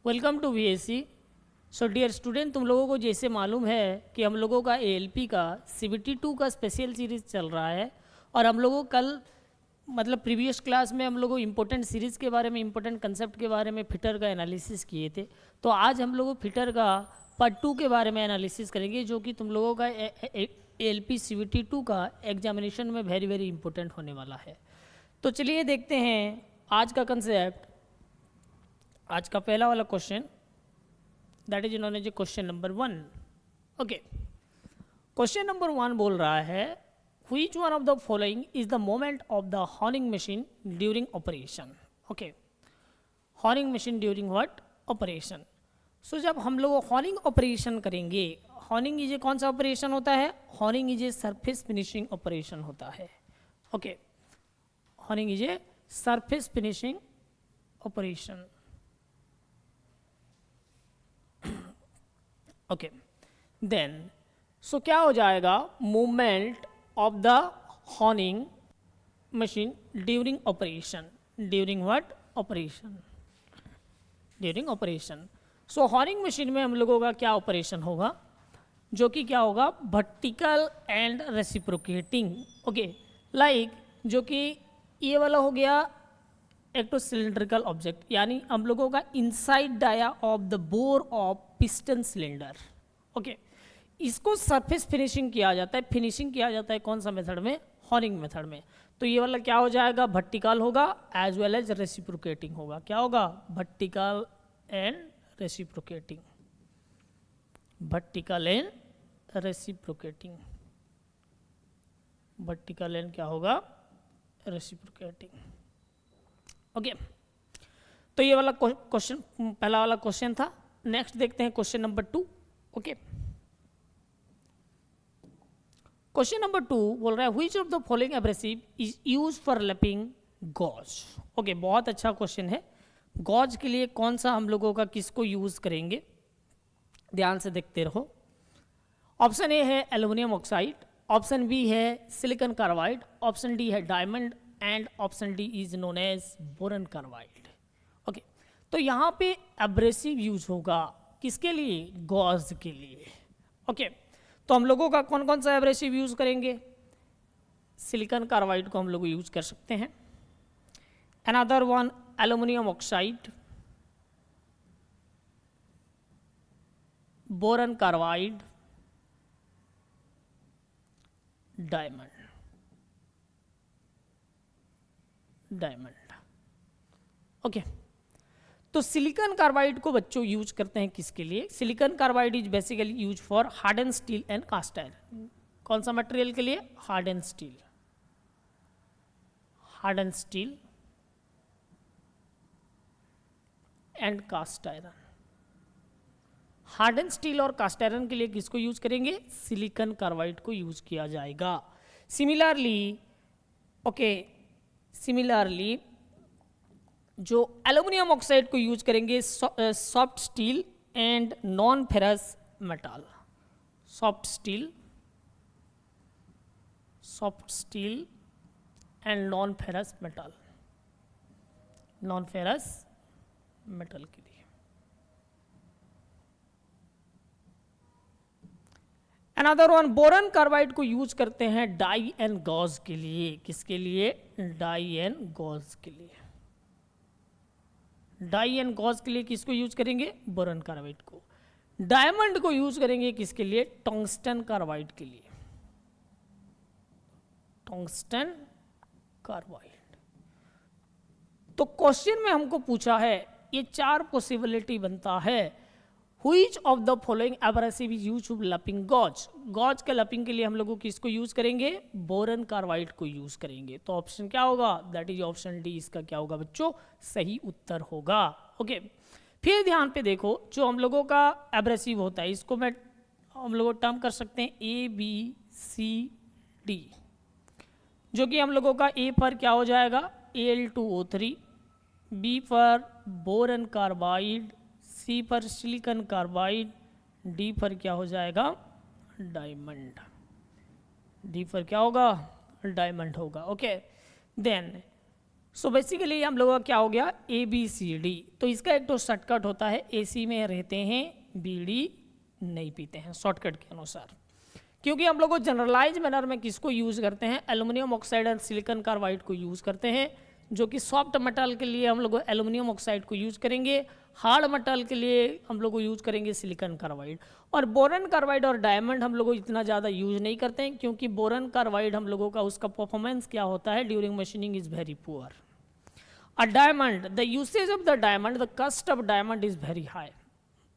Welcome to VSC। So dear student, तुम लोगों को जैसे मालूम है कि हम लोगों का ALP का CBT 2 का स्पेशल सीरीज़ चल रहा है और हम लोगों कल मतलब प्रीवियस क्लास में हम लोगों इम्पोर्टेंट सीरीज़ के बारे में, इम्पोर्टेंट कंसेप्ट के बारे में फिटर का एनालिसिस किए थे। तो आज हम लोग फिटर का पार्ट 2 के बारे में एनालिसिस करेंगे, जो कि तुम लोगों का ALP CBT 2 का एग्जामिनेशन में वेरी वेरी इंपॉर्टेंट होने वाला है। तो चलिए देखते हैं आज का कंसेप्ट। आज का पहला वाला question, that is known as a question number 1। Okay, question number 1 बोल रहा है which one of the following is the moment of the honing machine during operation. Okay, honing machine during what operation. So जब हम लोग honing operation करेंगे, honing is a कौन सा operation होता है? Honing is a surface finishing operation होता है। Okay, honing is a surface finishing operation. Okay, then so क्या हो जाएगा? Movement of the honing machine during operation. During what operation? During operation. So horning machine में हम लोगों का क्या ऑपरेशन होगा? जो कि क्या होगा? Vertical and reciprocating. Okay, like जो कि ये वाला हो गया एक तो सिलेंड्रिकल ऑब्जेक्ट, यानी हम लोगों का inside dia of the bore of piston cylinder. Okay, इसको सरफेस फिनिशिंग किया जाता है। फिनिशिंग किया जाता है कौन सा मेथड में? हॉर्निंग मेथड में। तो ये वाला क्या हो जाएगा? वर्टिकल होगा एज वेल एज रेसिप्रोकेटिंग होगा। क्या होगा? Vertical and reciprocating. Vertical and reciprocating. Vertical and क्या होगा? रेसिप्रोकेटिंग। ओके, तो ये वाला क्वेश्चन पहला वाला क्वेश्चन था। नेक्स्ट देखते हैं question number 2। Okay, question number 2 बोल रहा है which of the following abrasive is use for lapping gauge. Okay, बहुत अच्छा क्वेश्चन है। गॉज के लिए कौन सा हम लोगों का किसको यूज करेंगे? ध्यान से देखते रहो। ऑप्शन ए है एल्यूमिनियम ऑक्साइड, ऑप्शन बी है सिलिकॉन कार्बाइड, ऑप्शन डी है diamond and option D is known as boron carbide. Okay, तो यहाँ पे एब्रेसिव यूज होगा किसके लिए? गॉज के लिए। ओके, तो हम लोगों का कौन कौन सा एब्रेसिव यूज करेंगे? सिलिकॉन कार्बाइड को हम लोग यूज कर सकते हैं। Another one aluminium oxide, boron carbide, diamond. Okay, तो सिलिकॉन कार्बाइड को बच्चों यूज करते हैं किसके लिए? Silicon carbide is basically use for harden steel and cast iron. कौन सा मटेरियल के लिए? Harden steel. Harden steel and cast iron. Harden steel और कास्ट आयरन के लिए किसको यूज करेंगे? सिलिकॉन कार्बाइड को यूज किया जाएगा। सिमिलरली सिमिलरली जो एल्यूमिनियम ऑक्साइड को यूज करेंगे soft steel and non ferrous metal. Soft steel and non ferrous metal. Non ferrous metal के लिए। अनदर वन बोरन कार्बाइड को यूज करते हैं डाई एंड गॉज के लिए। किसके लिए? डाई एंड गॉज के लिए। डाई एंड गॉज के लिए किसको यूज करेंगे? बोरन कार्बाइड को। डायमंड को यूज करेंगे किसके लिए? टंगस्टन कार्बाइड के लिए। Tungsten carbide. तो क्वेश्चन में हमको पूछा है, ये 4 पॉसिबिलिटी बनता है। Which of the following abrasive is use to lapping gauge. Gauge के लैपिंग के लिए हम लोग किसको यूज करेंगे? बोरन कार्बाइड को यूज करेंगे। तो ऑप्शन क्या होगा? That is option D. इसका क्या होगा बच्चों? सही उत्तर होगा। ओके, फिर ध्यान पे देखो, जो हम लोगों का एब्रेसिव होता है इसको हम लोग टर्म कर सकते हैं ABCD, जो कि हम लोगों का ए पर क्या हो जाएगा? Al2O3, बी पर बोरन कार्बाइड, सी पर सिलिकॉन कार्बाइड, डी पर क्या हो जाएगा? डायमंड। डी पर क्या होगा? डायमंड होगा। ओके, देन सो बेसिकली हम लोगों का क्या हो गया, ABCD। तो इसका एक तो शॉर्टकट होता है, AC में रहते हैं, बीड़ी नहीं पीते हैं, शॉर्टकट के अनुसार। क्योंकि हम लोग जनरलाइज मैनर में किसको यूज़ करते हैं, एल्युमिनियम ऑक्साइड और सिलिकॉन कार्बाइड को यूज़ करते हैं, जो कि सॉफ्ट मेटल के लिए हम लोग एल्युमिनियम ऑक्साइड को यूज़ करेंगे, हार्ड मेटल के लिए हम लोग यूज़ करेंगे सिलिकॉन कार्बाइड। और बोरन कार्बाइड और डायमंड हम लोग इतना ज़्यादा यूज़ नहीं करते हैं, क्योंकि बोरन कार्बाइड हम लोगों का उसका परफॉर्मेंस क्या होता है during machining is very poor. A diamond, the usage of the diamond, the cost of diamond is very high.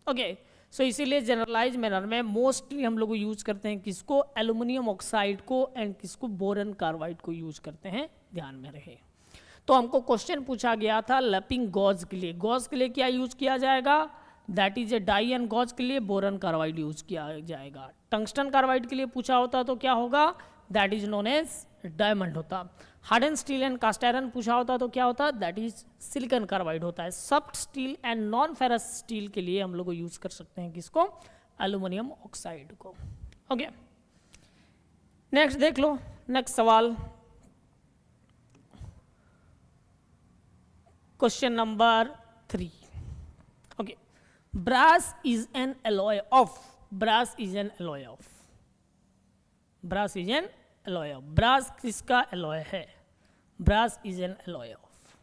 Okay, so इसीलिए जनरलाइज मैनर में मोस्टली हम लोग यूज करते हैं किसको, एल्युमिनियम ऑक्साइड को, एंड किसको, बोरन कार्बाइड को यूज करते हैं, ध्यान में रहे। तो हमको क्वेश्चन पूछा गया था लैपिंग गॉज के लिए, गॉज के लिए क्या यूज किया जाएगा, that is a die, and gauge के लिए बोरन कार्बाइड यूज किया जाएगा। टंगस्टन कार्बाइड के लिए पूछा होता तो क्या होगा, that is known as diamond होता। Hardened steel and cast iron पूछा होता तो क्या होता, दैट इज सिलिकॉन कार्बाइड होता है। Soft steel and non ferrous steel के लिए हम लोग यूज कर सकते हैं किसको, एल्युमिनियम ऑक्साइड को। ओके, नेक्स्ट देख लो, नेक्स्ट सवाल, question number 3। Okay, brass is an alloy of, brass is an alloy of, brass is an alloy of, brass किसका एलॉय है, brass is an alloy of.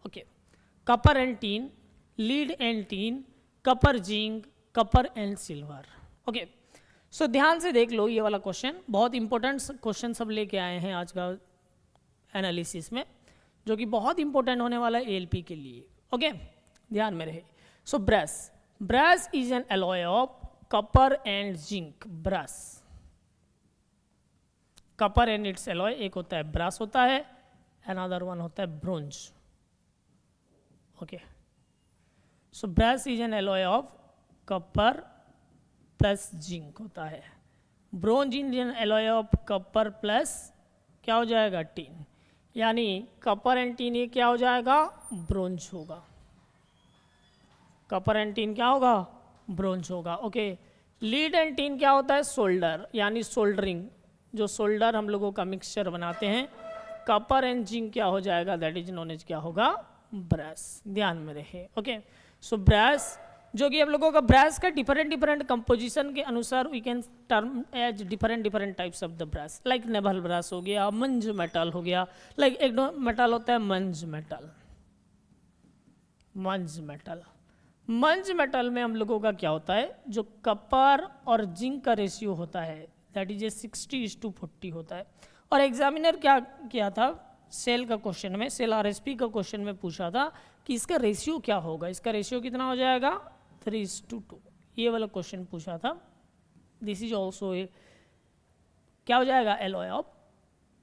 Okay, copper and tin, lead and tin, copper zinc, copper and silver. Okay, सो ध्यान से देख लो ये वाला question, बहुत important question सब लेके आए हैं आज का एनालिसिस में, जो कि बहुत इंपॉर्टेंट होने वाला है ALP के लिए। ओके, ध्यान में रहे। So brass, brass is an alloy of copper and zinc, brass, copper and its alloy, एक होता है ब्रास होता है, अनदर वन होता है bronze. Okay, so brass is an alloy of copper plus zinc होता है, bronze is an alloy of copper plus क्या हो जाएगा, टीन, यानी कपर एंड टीन ये क्या हो जाएगा, ब्रोंज होगा, कपर एंड टीन क्या होगा, ब्रोंज होगा। ओके, लीड एंड टीन क्या होता है, सोल्डर, यानी सोल्डरिंग, जो सोल्डर हम लोगों का मिक्सचर बनाते हैं। कपर एंड जिंक क्या हो जाएगा, दैट इज नोन एज क्या होगा, ब्रास, ध्यान में रहे। ओके, सो ब्रास, जो कि हम लोगों का ब्रास का डिफरेंट कंपोजिशन के अनुसार we can term as different types of the brass, like naval brass हो गया, मंज मेटल हो गया, लाइक एक मेटल होता है मंज मेटल, मंज मेटल, मंज मेटल में हम लोगों का क्या होता है, जो कपर और जिंक का रेशियो होता है दैट इज ए 60:40 होता है। और एग्जामिनर क्या किया था, सेल का क्वेश्चन में, सेल RSP का क्वेश्चन में पूछा था कि इसका रेशियो क्या होगा, इसका रेशियो कितना हो जाएगा, 3:2, ये वाला क्वेश्चन पूछा था। दिस इज ऑल्सो ए क्या हो जाएगा, एलॉय ऑफ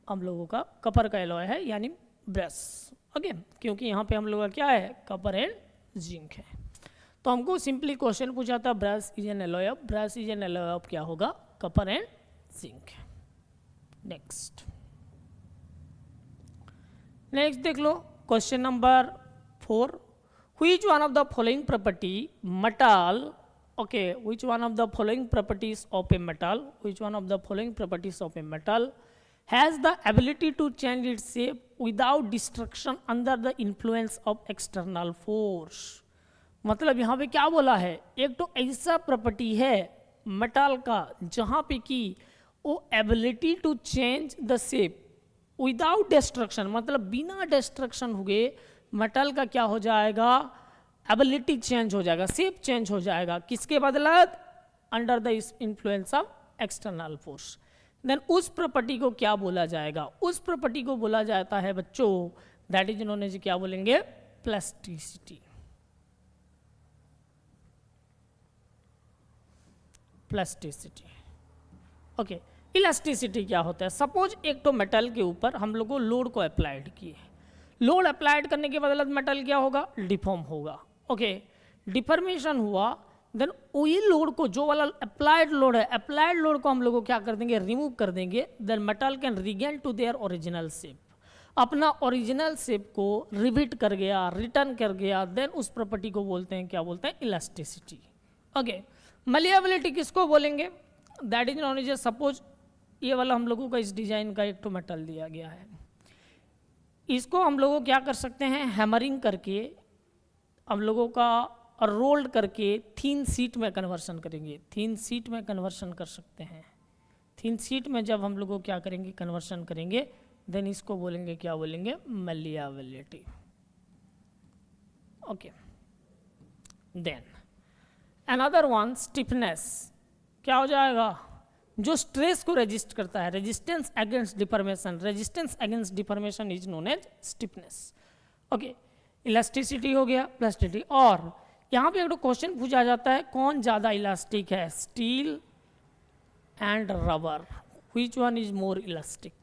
हम लोगों का कपर का एलॉय है, यानी ब्रास। ओके, क्योंकि यहाँ पे हम लोग का क्या है, कपर एंड जिंक है। तो हमको सिंपली क्वेश्चन पूछा था brass is an alloy of, brass is an alloy of क्या होगा, कपर एंड जिंक। नेक्स्ट देख लो, question number 4, which one of the following property metal, okay, which one of the following properties of a metal, which one of the following properties of a metal has the ability to change its shape without destruction under the influence of external force। मतलब यहाँ पे क्या बोला है, एक तो ऐसा property है मेटल का जहाँ पे कि वो ability to change the shape without destruction, मतलब बिना डिस्ट्रक्शन हुए मेटल का क्या हो जाएगा, एबिलिटी चेंज हो जाएगा, शेप चेंज हो जाएगा, किसके बदौलत, under the influence of external force. Then उस प्रॉपर्टी को क्या बोला जाएगा, उस प्रॉपर्टी को बोला जाता है बच्चों, दैट इज नोन एज क्या बोलेंगे, प्लास्टिसिटी। प्लास्टिसिटी। ओके, इलास्टिसिटी क्या होता है, सपोज एक तो मेटल के ऊपर हम लोग को लोड को अप्लाइड किए, लोड अप्लाइड करने के बदौलत मेटल क्या होगा, डिफॉर्म होगा। ओके, डिफॉर्मेशन हुआ, देन वही लोड को, जो वाला अप्लाइड लोड है, अप्लाइड लोड को हम लोग को क्या कर देंगे, रिमूव कर देंगे, then metal can regain to their original shape, अपना ओरिजिनल शेप को रिविट कर गया, रिटर्न कर गया, देन उस प्रॉपर्टी को बोलते हैं, क्या बोलते हैं, इलास्टिसिटी। ओके, मलिएबिलिटी किसको बोलेंगे, that is known as, suppose ये वाला हम लोगों का इस डिजाइन का एक तो मेटल दिया गया है, इसको हम लोग क्या कर सकते हैं, हैमरिंग करके हम लोगों का रोल्ड करके थीन सीट में कन्वर्सन करेंगे, थीन सीट में कन्वर्सन कर सकते हैं। थीन सीट में जब हम लोगों क्या करेंगे, कन्वर्सन करेंगे, देन इसको बोलेंगे, क्या बोलेंगे, malleability. Okay, then another one stiffness, क्या हो जाएगा, जो स्ट्रेस को रेजिस्ट करता है, resistance against deformation, resistance against deformation is known as stiffness. Okay, elasticity हो गया, प्लास्टिसिटी। और यहाँ पे एक क्वेश्चन पूछा जाता है, कौन ज़्यादा इलास्टिक है, steel and rubber, which one is more elastic?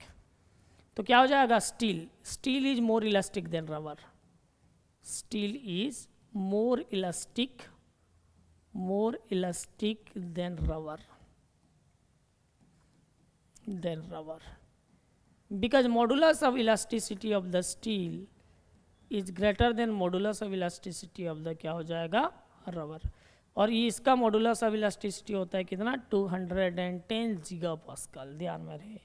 तो क्या हो जाएगा, steel, steel is more elastic than rubber, steel is more elastic than rubber, because modulus of elasticity of the steel is greater than modulus of elasticity of the, क्या हो जाएगा, rubber. और ये इसका मॉडुलस ऑफ इलास्टिसिटी होता है कितना, 210 giga pascal. ध्यान में रहे,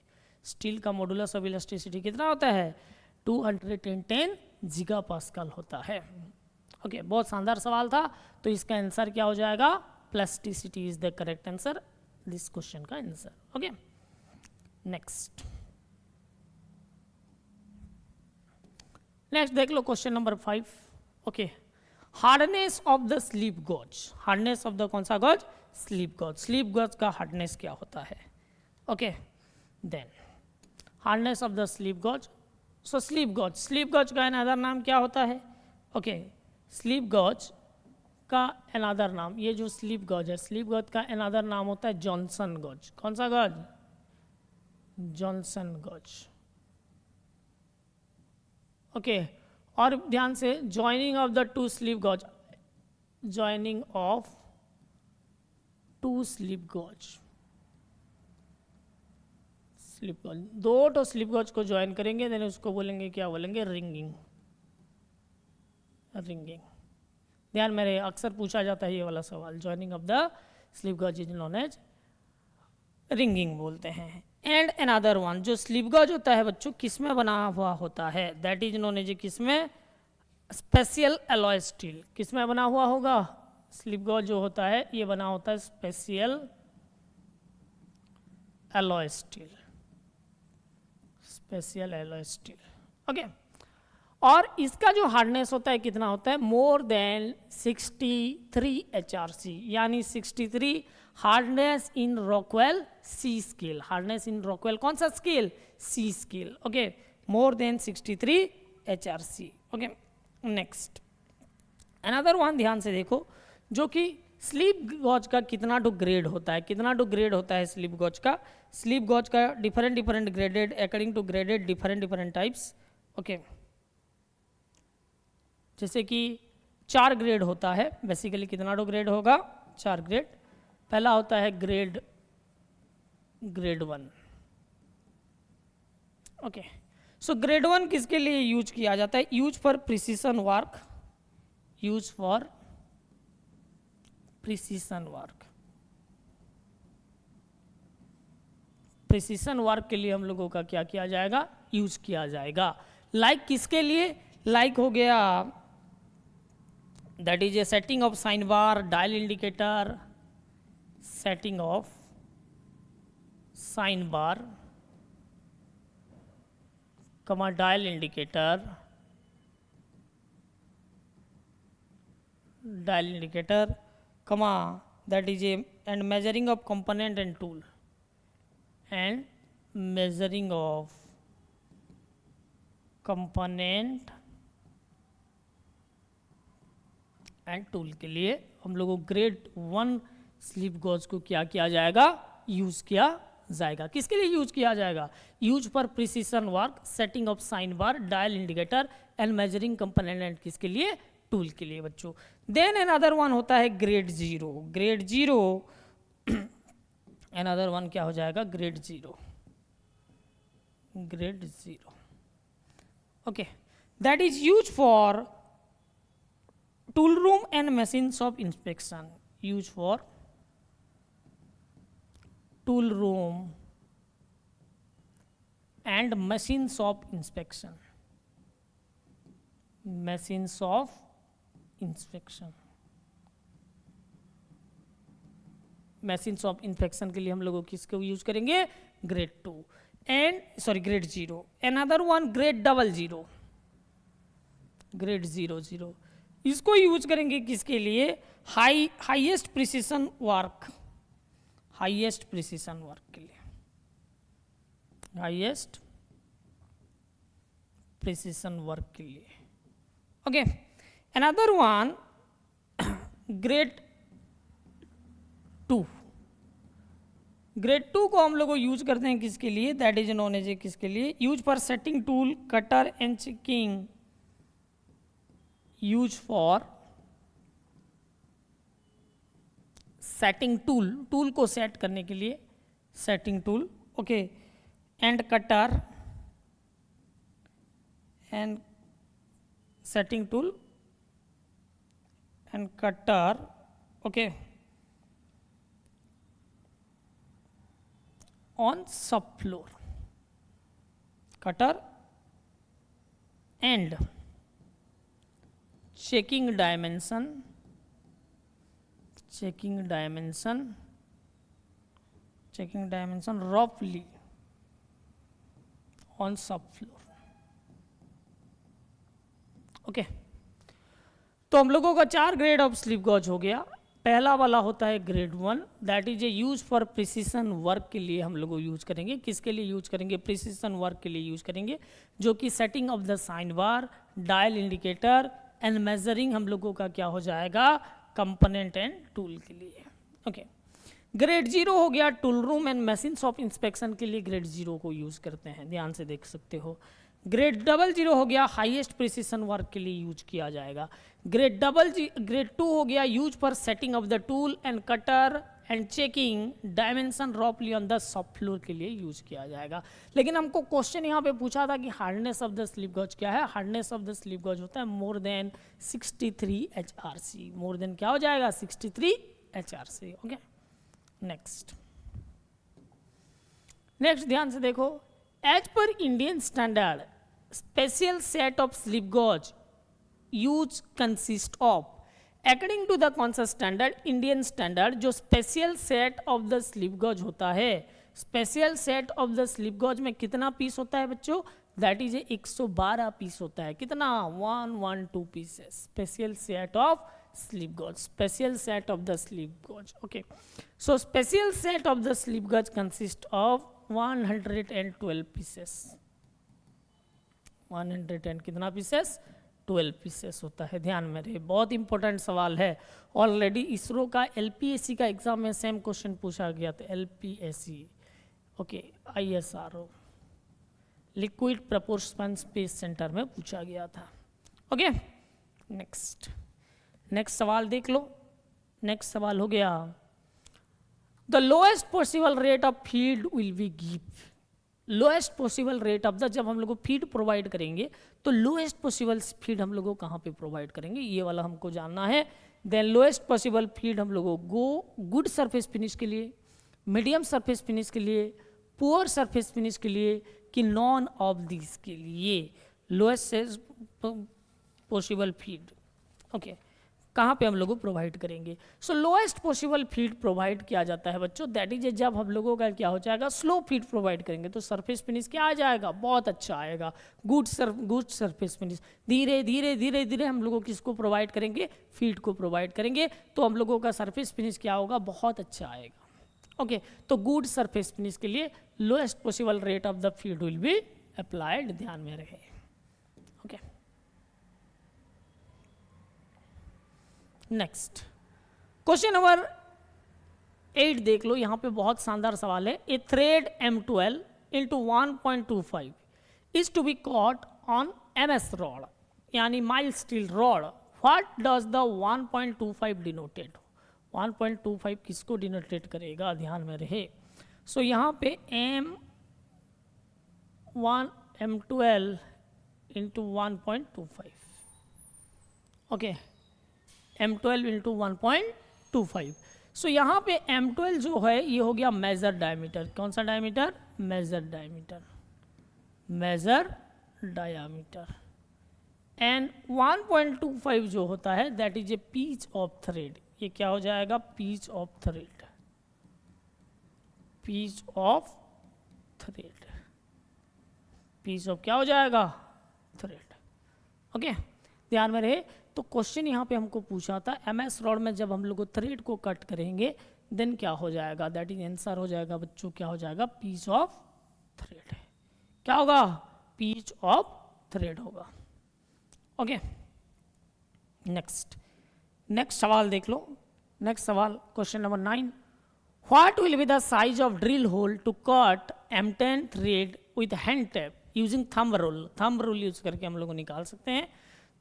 स्टील का मॉडुलस ऑफ इलास्टिसिटी कितना होता है, 210 गीगा पास्कल होता है। ओके, बहुत शानदार सवाल था। तो इसका आंसर क्या हो जाएगा, plasticity is the correct answer, this question का आंसर। ओके, नेक्स्ट देख लो question number 5। Okay, hardness of the slip gauge, hardness of the कौन सा gauge, slip gauge, slip gauge का हार्डनेस क्या होता है। Okay, then hardness of the slip gauge, so slip gauge का अनदर नाम क्या होता है। ओके, स्लीप गॉज का अनदर नाम, ये जो स्लीप गॉज है, स्लीप गॉज का अनदर नाम होता है जॉनसन गॉज। कौन सा गॉज, जॉनसन गॉज। ओके, और ध्यान से, joining of the two slip gauge, joining of two slip gauge, slip gauge, दो तो स्लीप गॉज को ज्वाइन करेंगे, देन उसको बोलेंगे, क्या बोलेंगे, रिंगिंग, रिंगिंग। ध्यान में रहे, अक्सर पूछा जाता है ये वाला सवाल, joining of the slip gauge is known as wringing बोलते हैं। एंड अनदर वन, जो स्लीप गॉज होता है बच्चों, किस में बना हुआ होता है, दैट इज नोन एज, किस में, स्पेशल एलॉय स्टील। किस में बना हुआ होगा, स्लीप गॉज जो होता है ये बना होता है special alloy steel, special alloy steel. Okay, और इसका जो हार्डनेस होता है कितना होता है, मोर देन 63 HRC, यानी 63 hardness in Rockwell C scale, hardness in Rockwell कौन सा स्केल, C scale. Okay, more than 63 HRC। Okay, next another one, ध्यान से देखो, जो कि स्लीप गॉज का कितना टू ग्रेड होता है, कितना टू ग्रेड होता है स्लीप गॉज का, स्लीप गॉज का different graded according to graded different types. Okay, जैसे कि 4 ग्रेड होता है बेसिकली, कितना टू ग्रेड होगा, 4 ग्रेड। पहला होता है ग्रेड 1। ओके, सो ग्रेड 1 किसके लिए यूज किया जाता है, use for precision work, use for precision work, precision work के लिए हम लोगों का क्या किया जाएगा, यूज किया जाएगा। लाइक किसके लिए, लाइक हो गया, that is A setting of sine bar, dial indicator, setting of sine bar, कमा डायल इंडिकेटर, कमा that is a and measuring of component and tool, and measuring of component and tool के लिए हम लोगों को grade 1 sleep gauge को क्या किया जाएगा, यूज किया जाएगा। किसके लिए यूज किया जाएगा, use for precision work, setting of sine bar, dial indicator and measuring component and किसके लिए, टूल के लिए बच्चों। देन अनदर वन होता है ग्रेड 0, ग्रेड 0 अनदर वन क्या हो जाएगा, grade 0, grade 0। Okay, that is use for tool room and machines of inspection, used for tool room and machines of inspection, machines of inspection, machines of inspection के लिए हम लोगों किसको use करेंगे, grade 2 and sorry grade 0. Another one grade 00, grade 00 इसको use करेंगे किसके लिए, highest precision work, highest precision work के लिए, हाईएस्ट प्रिसीजन वर्क के लिए. Okay, another one grade 2, grade 2 को हम लोग यूज करते हैं किसके लिए, दैट इज नोन एज किसके लिए, use for setting tool, cutter and checking, use for setting tool, tool को सेट करने के लिए setting tool. Okay, end cutter and setting tool end cutter. Okay, on subfloor, cutter and checking dimension, checking dimension, checking dimension roughly on subfloor. Okay, तो हम लोगों का 4 grade of slip gauge हो गया. पहला वाला होता है grade 1, that is A use for precision work के लिए हम लोग यूज करेंगे. किसके लिए यूज करेंगे, प्रिसीजन वर्क के लिए यूज करेंगे, जो कि setting of the sine bar, dial indicator and measuring हम लोगों का क्या हो जाएगा, कंपोनेंट एंड टूल के लिए. ओके, ग्रेड 0 हो गया tool room and machines of inspection के लिए ग्रेड 0 को यूज करते हैं, ध्यान से देख सकते हो. ग्रेड 00 हो गया हाईएस्ट प्रिसीजन वर्क के लिए यूज किया जाएगा. ग्रेड 2 हो गया use for setting of the tool end cutter and checking dimension रफली ऑन द सब फ्लोर के लिए यूज किया जाएगा. लेकिन हमको क्वेश्चन यहाँ पे पूछा था कि hardness of the slip gauge क्या है. Hardness of the slip gauge होता है more than 63 HRC, more than क्या हो जाएगा 63 HRC. ओके, नेक्स्ट ध्यान से देखो. As per Indian standard special set of slip gauge use consist of, according to the कौन सा स्टैंडर्ड, इंडियन स्टैंडर्ड, जो special set of the slip gauge होता है, special set of the slip gauge में कितना पीस होता है बच्चों, दैट इज 112 पीस होता है. कितना, 112 pieces, special set of slip gauge, special set of the slip gauge. Okay, so special set of the slip gauge consist of 112 pieces, 110 कितना pieces, 12 pieces होता है. ध्यान में रहे, बहुत इंपॉर्टेंट सवाल है. ऑलरेडी इसरो का LPSC का एग्जाम में सेम क्वेश्चन पूछा गया था. LPSC, okay, ISRO, liquid proportion space centre में पूछा गया था. ओके, नेक्स्ट सवाल देख लो. नेक्स्ट सवाल हो गया, the lowest possible rate of feed will be give. Lowest possible rate of the, जब हम लोग को फीड प्रोवाइड करेंगे तो लोएस्ट पॉसिबल फीड हम लोग को कहाँ पे प्रोवाइड करेंगे, ये वाला हमको जानना है. देन लोएस्ट पॉसिबल फीड हम लोग को गुड सरफेस फिनिश के लिए, मीडियम सरफेस फिनिश के लिए, पुअर सरफेस फिनिश के लिए, कि नॉन ऑफ दिस के लिए लोएस्ट पॉसिबल फीड. ओके, कहाँ पे हम लोग को प्रोवाइड करेंगे. सो लोएस्ट पॉसिबल फीड प्रोवाइड किया जाता है बच्चों, दैट इज जब हम लोगों का क्या हो जाएगा, स्लो फीड प्रोवाइड करेंगे तो सरफेस फिनिश क्या आ जाएगा, बहुत अच्छा आएगा, गुड सरफेस फिनिश. धीरे धीरे धीरे धीरे हम लोगों किसको प्रोवाइड करेंगे, फीड को प्रोवाइड करेंगे, तो हम लोगों का सरफेस फिनिश क्या होगा, बहुत अच्छा आएगा. ओके, तो गुड सरफेस फिनिश के लिए lowest possible rate of the feed will be applied, ध्यान में रहे. ओके, नेक्स्ट क्वेश्चन नंबर 8 देख लो. यहाँ पे बहुत शानदार सवाल है. A thread M12 into 1.25 is to be cut on MS rod, यानी mild steel rod. What does the 1.25 denoted, 1.25 किसको डिनोटेट करेगा, ध्यान में रहे. सो यहाँ पे M12 into 1.25. Okay, M12 into 1.25. सो यहाँ पे M12 जो है ये हो गया मेजर डायमीटर. कौन सा diameter, major diameter, major diameter. And 1.25 जो होता है that is a pitch of thread. ये क्या हो जाएगा? Pitch of thread, pitch of thread, piece of क्या हो जाएगा? थ्रेड। ओके, ध्यान में रहे। तो क्वेश्चन यहाँ पे हमको पूछा था एमएस रॉड में जब हम लोग थ्रेड को कट करेंगे देन क्या हो जाएगा? दैट इज आंसर हो जाएगा बच्चों, क्या हो जाएगा? Piece of thread. क्या होगा? पीस ऑफ थ्रेड होगा। ओके, नेक्स्ट सवाल देख लो। नेक्स्ट सवाल question number 9, what will be the size of drill hole to cut M10 thread with hand tap using thumb rule? Thumb rule use करके हम लोग निकाल सकते हैं।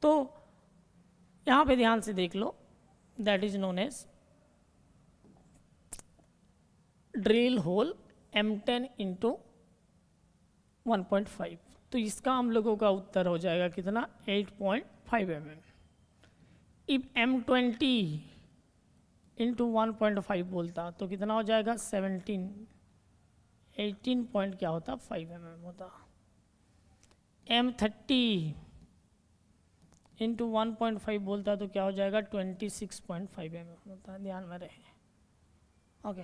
तो यहाँ पे ध्यान से देख लो, that is known as drill hole M10 into 1.5। तो इसका हम लोगों का उत्तर हो जाएगा कितना? 8.5 mm। इफ M20 इंटू 1.5 बोलता तो कितना हो जाएगा? 18 पॉइंट क्या होता? 5 mm होता। M30 इंटू 1.5 बोलता तो क्या हो जाएगा? 26.5 mm होता। ध्यान में रहे। ओके,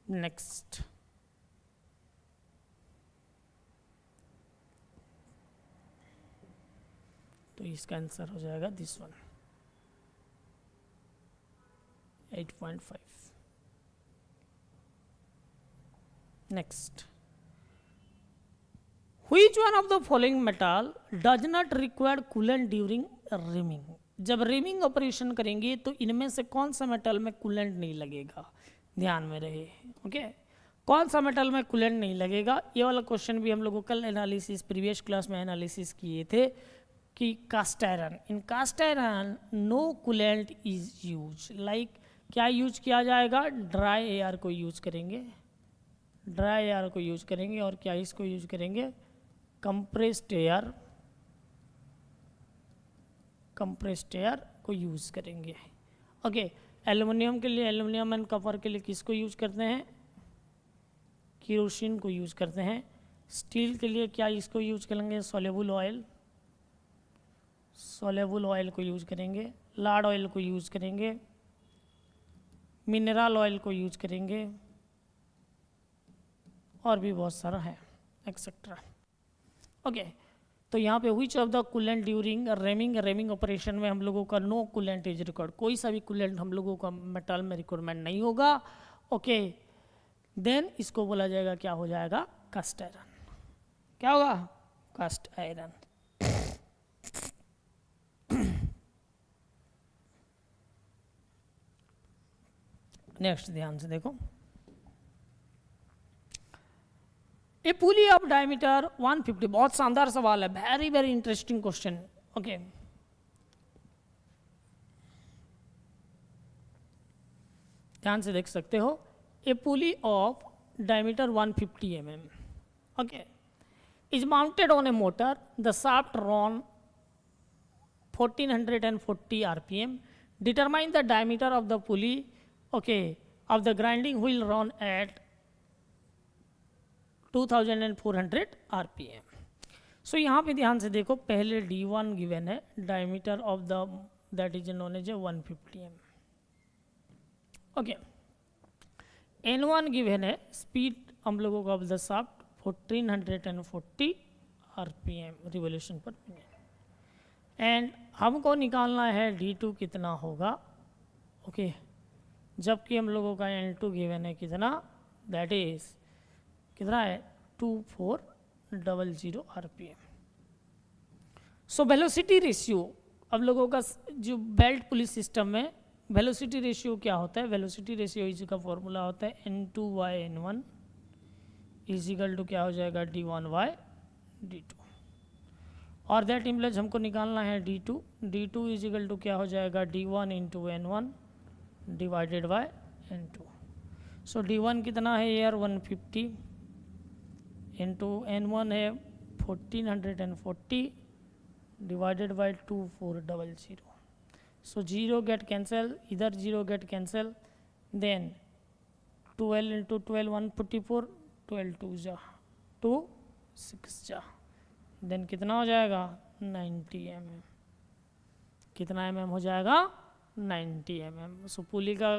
नेक्स्ट तो इसका आंसर हो जाएगा this one, 8.5। Next, which one of the following metal does not require coolant during rhyming? जब रिमिंग ऑपरेशन करेंगे तो इनमें से कौन सा मेटल में कूलेंट नहीं लगेगा? ध्यान में रहे। ओके, कौन सा मेटल में कूलेंट नहीं लगेगा? ये वाला क्वेश्चन भी हम लोगों कल एनालिसिस प्रीवियस क्लास में एनालिसिस किए थे कि cast iron, in cast iron no coolant is use. Like क्या यूज किया जाएगा? ड्राई एयर को यूज करेंगे, ड्राई एयर को यूज करेंगे। और क्या इसको यूज करेंगे? कंप्रेस्ड एयर, कंप्रेस्ड एयर को यूज करेंगे। ओके, एल्युमिनियम के लिए, एल्युमिनियम एंड कपर के लिए किसको यूज करते हैं? केरोसिन को यूज करते हैं। स्टील के लिए क्या इसको यूज करेंगे? सोलेबल ऑयल, सोलेबल ऑयल को यूज करेंगे। लार्ड ऑयल को यूज करेंगे, मिनरल ऑयल को यूज करेंगे, और भी बहुत सारा है एक्सेट्रा। ओके, तो यहाँ पे which of the coolant during रेमिंग operation में हम लोगों का नो कूलेंट इज रिकॉर्ड, कोई सा भी कूलेंट हम लोगों का मेटल में रिक्वायरमेंट नहीं होगा। ओके, देन इसको बोला जाएगा, क्या हो जाएगा? Cast iron. क्या होगा? Cast iron. नेक्स्ट ध्यान से देखो, ए पुली ऑफ डायमीटर 150, बहुत शानदार सवाल है, very very interesting question. Okay, ध्यान से देख सकते हो, a pulley of diameter 150 mm, okay, is mounted on a motor, the shaft run 1440 rpm, determine the diameter of the pulley, okay, of the grinding wheel run at 2400 rpm. So यहाँ पे ध्यान से देखो, पहले D1 गिवन है, diameter of the that is known as 150 mm, okay. N1 given है, speed हम लोगों का of the shaft 1440 rpm revolution per minute, and हमको निकालना है D2 कितना होगा, ओके, जबकि हम लोगों का N2 गिवन है कितना, दैट इज कितना है 2400 rpm. सो वेलोसिटी रेशियो अब लोगों का जो बेल्ट पुलिस सिस्टम में वेलोसिटी रेशियो क्या होता है, वेलोसिटी रेशियो इसी का फॉर्मूला होता है N2/N1 इजिकल टू क्या हो जाएगा D1/D2, और दैट इम्प्लाइज हमको निकालना है D2 इजिकल टू क्या हो जाएगा D1 into N1 divided by N2. So D1 कितना है यार 150 इंटू N1 है 1440 divided by 2400. So zero get cancel, इधर zero get cancel, then 12 into 12 144, 12 2 जा 2 6 जा, देन कितना हो जाएगा 90 mm, कितना mm हो जाएगा 90 mm। सो पुली का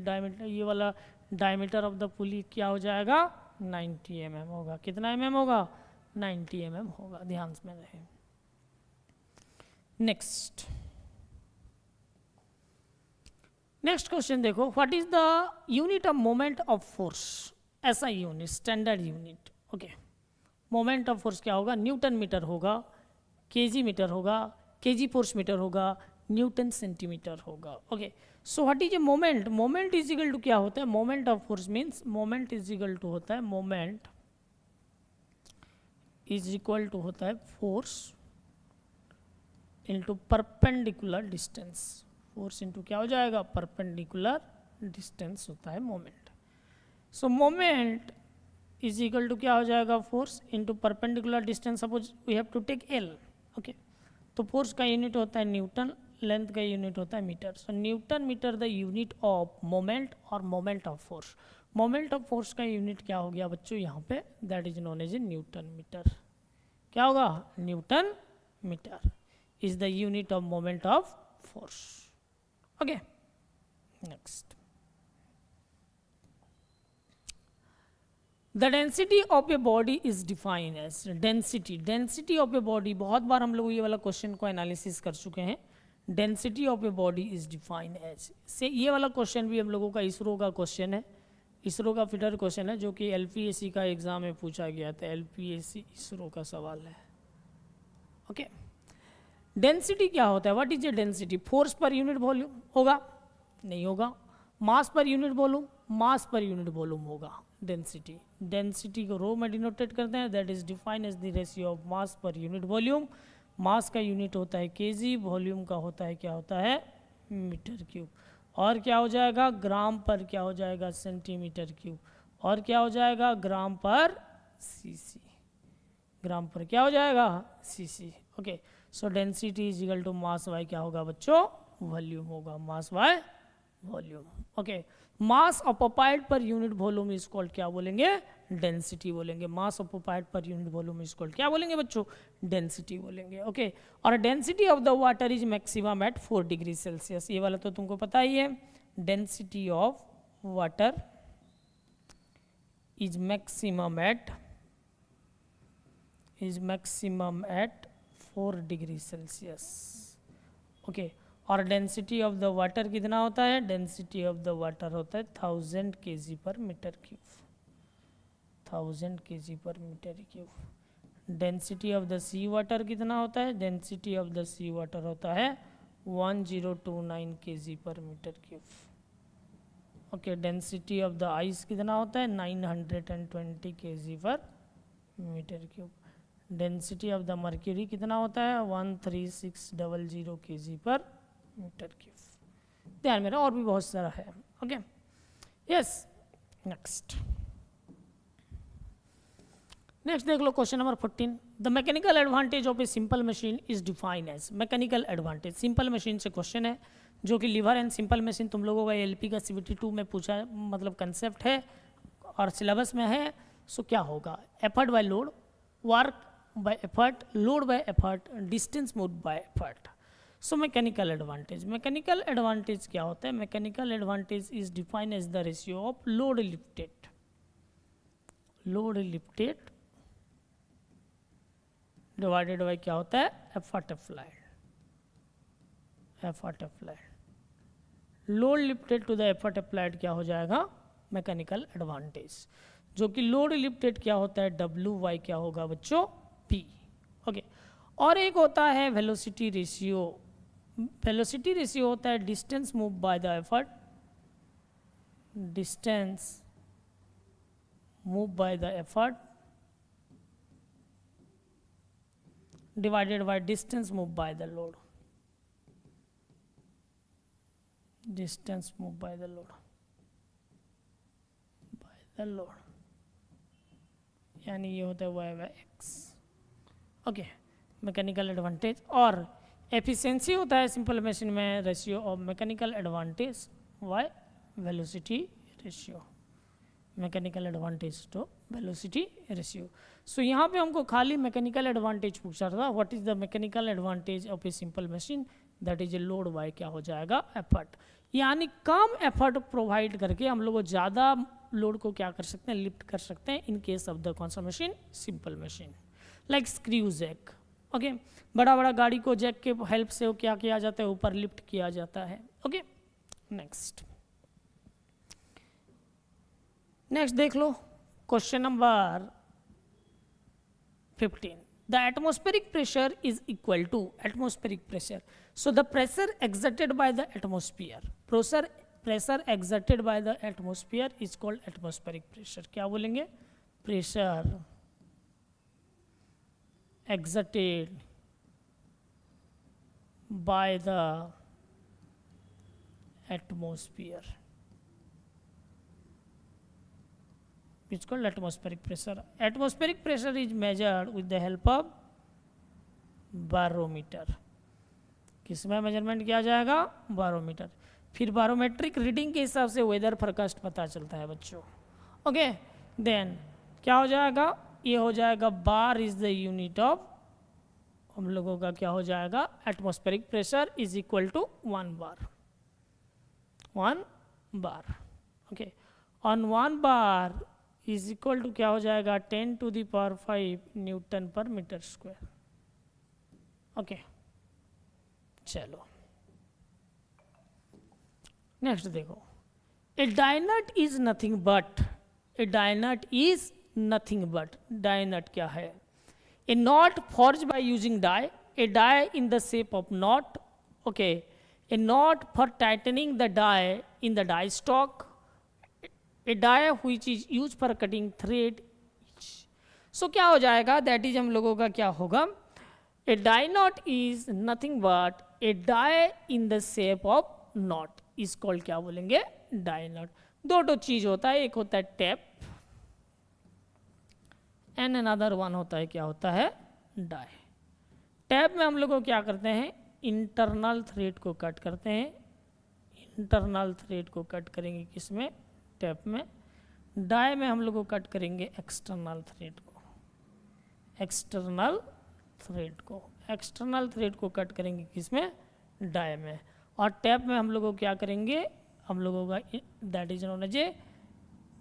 डायमीटर, ये वाला डायमीटर ऑफ द पुली क्या हो जाएगा 90 mm होगा। कितना mm होगा 90 mm होगा, ध्यान में रहे। नेक्स्ट क्वेश्चन देखो, what is the unit of moment of force, ऐसा unit standard unit. Okay, moment of force क्या होगा, न्यूटन मीटर होगा, केजी मीटर होगा, केजी फोर्स मीटर होगा, न्यूटन सेंटीमीटर होगा। Okay, so what is a moment, moment is equal to क्या होता है, moment of force means moment is equal to होता है, मोमेंट इज इक्वल टू होता है force into perpendicular distance, force into क्या हो जाएगा परपेंडिकुलर डिस्टेंस होता है moment. So moment is equal to क्या हो जाएगा force into perpendicular distance, suppose we have to take L. Okay, तो फोर्स का यूनिट होता है न्यूटन, लेंथ का यूनिट होता है metre. So newton metre the unit of moment और moment of force. Moment of force का यूनिट क्या हो गया बच्चों यहाँ पे, that is known as A Newton metre. क्या होगा newton metre is the unit of moment of force. Okay, next, the density of a body is defined as, density of a body, बहुत बार हम लोग ये वाला क्वेश्चन को analysis कर चुके हैं। Density of a body is defined as से, ये वाला क्वेश्चन भी हम लोगों का इसरो का क्वेश्चन है, इसरो का फिटर क्वेश्चन है जो कि एलपीएससी का एग्जाम में पूछा गया था, एलपीएससी इसरो का सवाल है। ओके, डेंसिटी क्या होता है, what is a density, force per unit volume होगा, नहीं होगा। Mass per unit volume, mass per unit volume होगा डेंसिटी। डेंसिटी को रो में डिनोटेट करते हैं, that is defined as the ratio of mass per unit volume. मास का unit होता है केजी, वॉल्यूम का होता है क्या होता है मीटर क्यूब, और क्या हो जाएगा ग्राम पर क्या हो जाएगा सेंटीमीटर क्यूब, और क्या हो जाएगा ग्राम पर सीसी, ग्राम पर क्या हो जाएगा CC. Okay, so density is equal to mass by क्या होगा बच्चों वॉल्यूम होगा, mass by volume. Okay, mass occupied per unit volume is called क्या बोलेंगे डेंसिटी बोलेंगे, mass occupied per unit volume is called क्या बोलेंगे बच्चों डेंसिटी बोलेंगे। ओके, और density of the water is maximum at 4 degree Celsius, ये वाला तो तुमको पता ही है। Density of water is maximum at 4 degree Celsius. Okay, और डेंसिटी ऑफ द वाटर कितना होता है, डेंसिटी ऑफ द वाटर होता है 1000 kg per metre cube, 1000 kg per metre cube. Density of the sea water कितना होता है, density of the sea water होता है 1029 kg per metre cube. Okay, density of the ice कितना होता है 920 kg per metre cube. Density of the mercury कितना होता है 13600 kg पर मीटर क्यूब। ध्यान में रहो, और भी बहुत सारा है। ओके, यस, नेक्स्ट देख लो question number 14, the mechanical advantage of a simple machine is defined as. Mechanical advantage, simple machine से क्वेश्चन है जो कि लीवर एंड सिंपल मशीन तुम लोगों का एलपी का CBT 2 में पूछा, मतलब कंसेप्ट है और सिलेबस में है। सो क्या होगा, effort by load, work by effort, load by effort, distance moved by effort. So mechanical advantage क्या होता है, mechanical advantage is defined as the ratio of load lifted divided by क्या होता है effort applied. Load lifted to the effort applied क्या हो जाएगा mechanical advantage, जो कि लोड लिफ्टेड क्या होता है WY क्या होगा बच्चों P। ओके, और एक होता है वेलोसिटी रेशियो, वेलोसिटी रेशियो होता है distance moved by the effort, distance moved by the effort divided by distance moved by the load, distance moved by the load, यानी ये होता है Y/X। Okay, mechanical advantage. और एफिशिएंसी होता है simple machine में ratio of mechanical advantage Y velocity ratio, mechanical advantage to velocity ratio. So यहाँ पे हमको खाली मैकेनिकल एडवांटेज पूछा था, what is the mechanical advantage of a simple machine, that is a load bye क्या हो जाएगा एफर्ट, यानी कम एफर्ट प्रोवाइड करके हम लोग ज़्यादा लोड को क्या कर सकते हैं, लिफ्ट कर सकते हैं इन केस ऑफ द कौन सा machine, simple machine. Like screw jack, okay, बड़ा बड़ा गाड़ी को जैक के हेल्प से वो क्या किया जाता है, ऊपर लिफ्ट किया जाता है। ओके, नेक्स्ट देख लो question number 15। The atmospheric pressure is equal to atmospheric pressure. So the pressure exerted by the atmosphere, pressure exerted by the atmosphere is called atmospheric pressure. क्या बोलेंगे, pressure exerted by the atmosphere is called atmospheric pressure. Atmospheric pressure is measured with the help of barometer. किसमें measurement किया जाएगा, barometer. फिर बारोमेट्रिक reading के हिसाब से weather forecast पता चलता है बच्चों। ओके, देन क्या हो जाएगा, ये हो जाएगा bar is the unit of, हम लोगों का क्या हो जाएगा, atmospheric pressure is equal to 1 bar, 1 bar. Okay, on 1 bar is equal to क्या हो जाएगा, 10 to the power 5 newton per metre square. Okay, चलो नेक्स्ट देखो, a die nut is nothing but, a die nut is nothing but, die nut क्या है, a nut forged by using die, a die in the shape of nut, okay, a nut for tightening the die in the die stock, a die which is use for cutting thread. So क्या हो जाएगा, that is हम लोगों का क्या होगा, a die nut is nothing but a die in the shape of nut is called क्या बोलेंगे, डाई नॉट। दो चीज होता है, एक होता है टैप एंड अनदर वन होता है क्या होता है, डाई। टैप में हम लोग को क्या करते हैं, इंटरनल थ्रेड को कट करते हैं, इंटरनल थ्रेड को कट करेंगे किसमें, टैप में। डाई में हम लोग को कट करेंगे एक्सटर्नल थ्रेड को, एक्सटर्नल थ्रेड को, एक्सटर्नल थ्रेड को कट करेंगे किसमें, डाई में। और टैप में हम लोग को क्या करेंगे, हम लोगों का that is known as a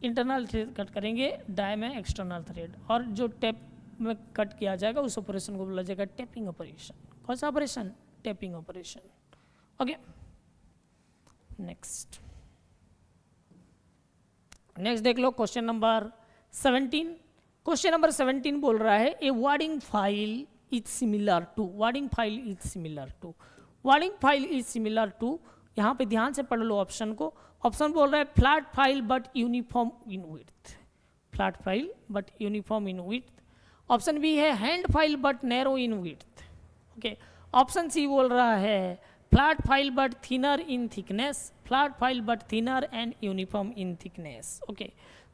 internal thread cut करेंगे, डाई में एक्सटर्नल थ्रेड। और जो टैप में कट किया जाएगा उस ऑपरेशन को बोला जाएगा टैपिंग ऑपरेशन। कौन सा operation, tapping operation. Okay, next देख लो क्वेश्चन नंबर 17। क्वेश्चन नंबर 17 बोल रहा है, a warding file is similar to, warding file is similar to, warding file is similar to, यहाँ पे ध्यान से पढ़ लो ऑप्शन को। ऑप्शन बोल रहा है flat file but uniform in width, flat file but uniform in width. Option B है hand file but narrow in width. Okay, option C बोल रहा है flat file but thinner in thickness, flat file but thinner and uniform in thickness. Okay,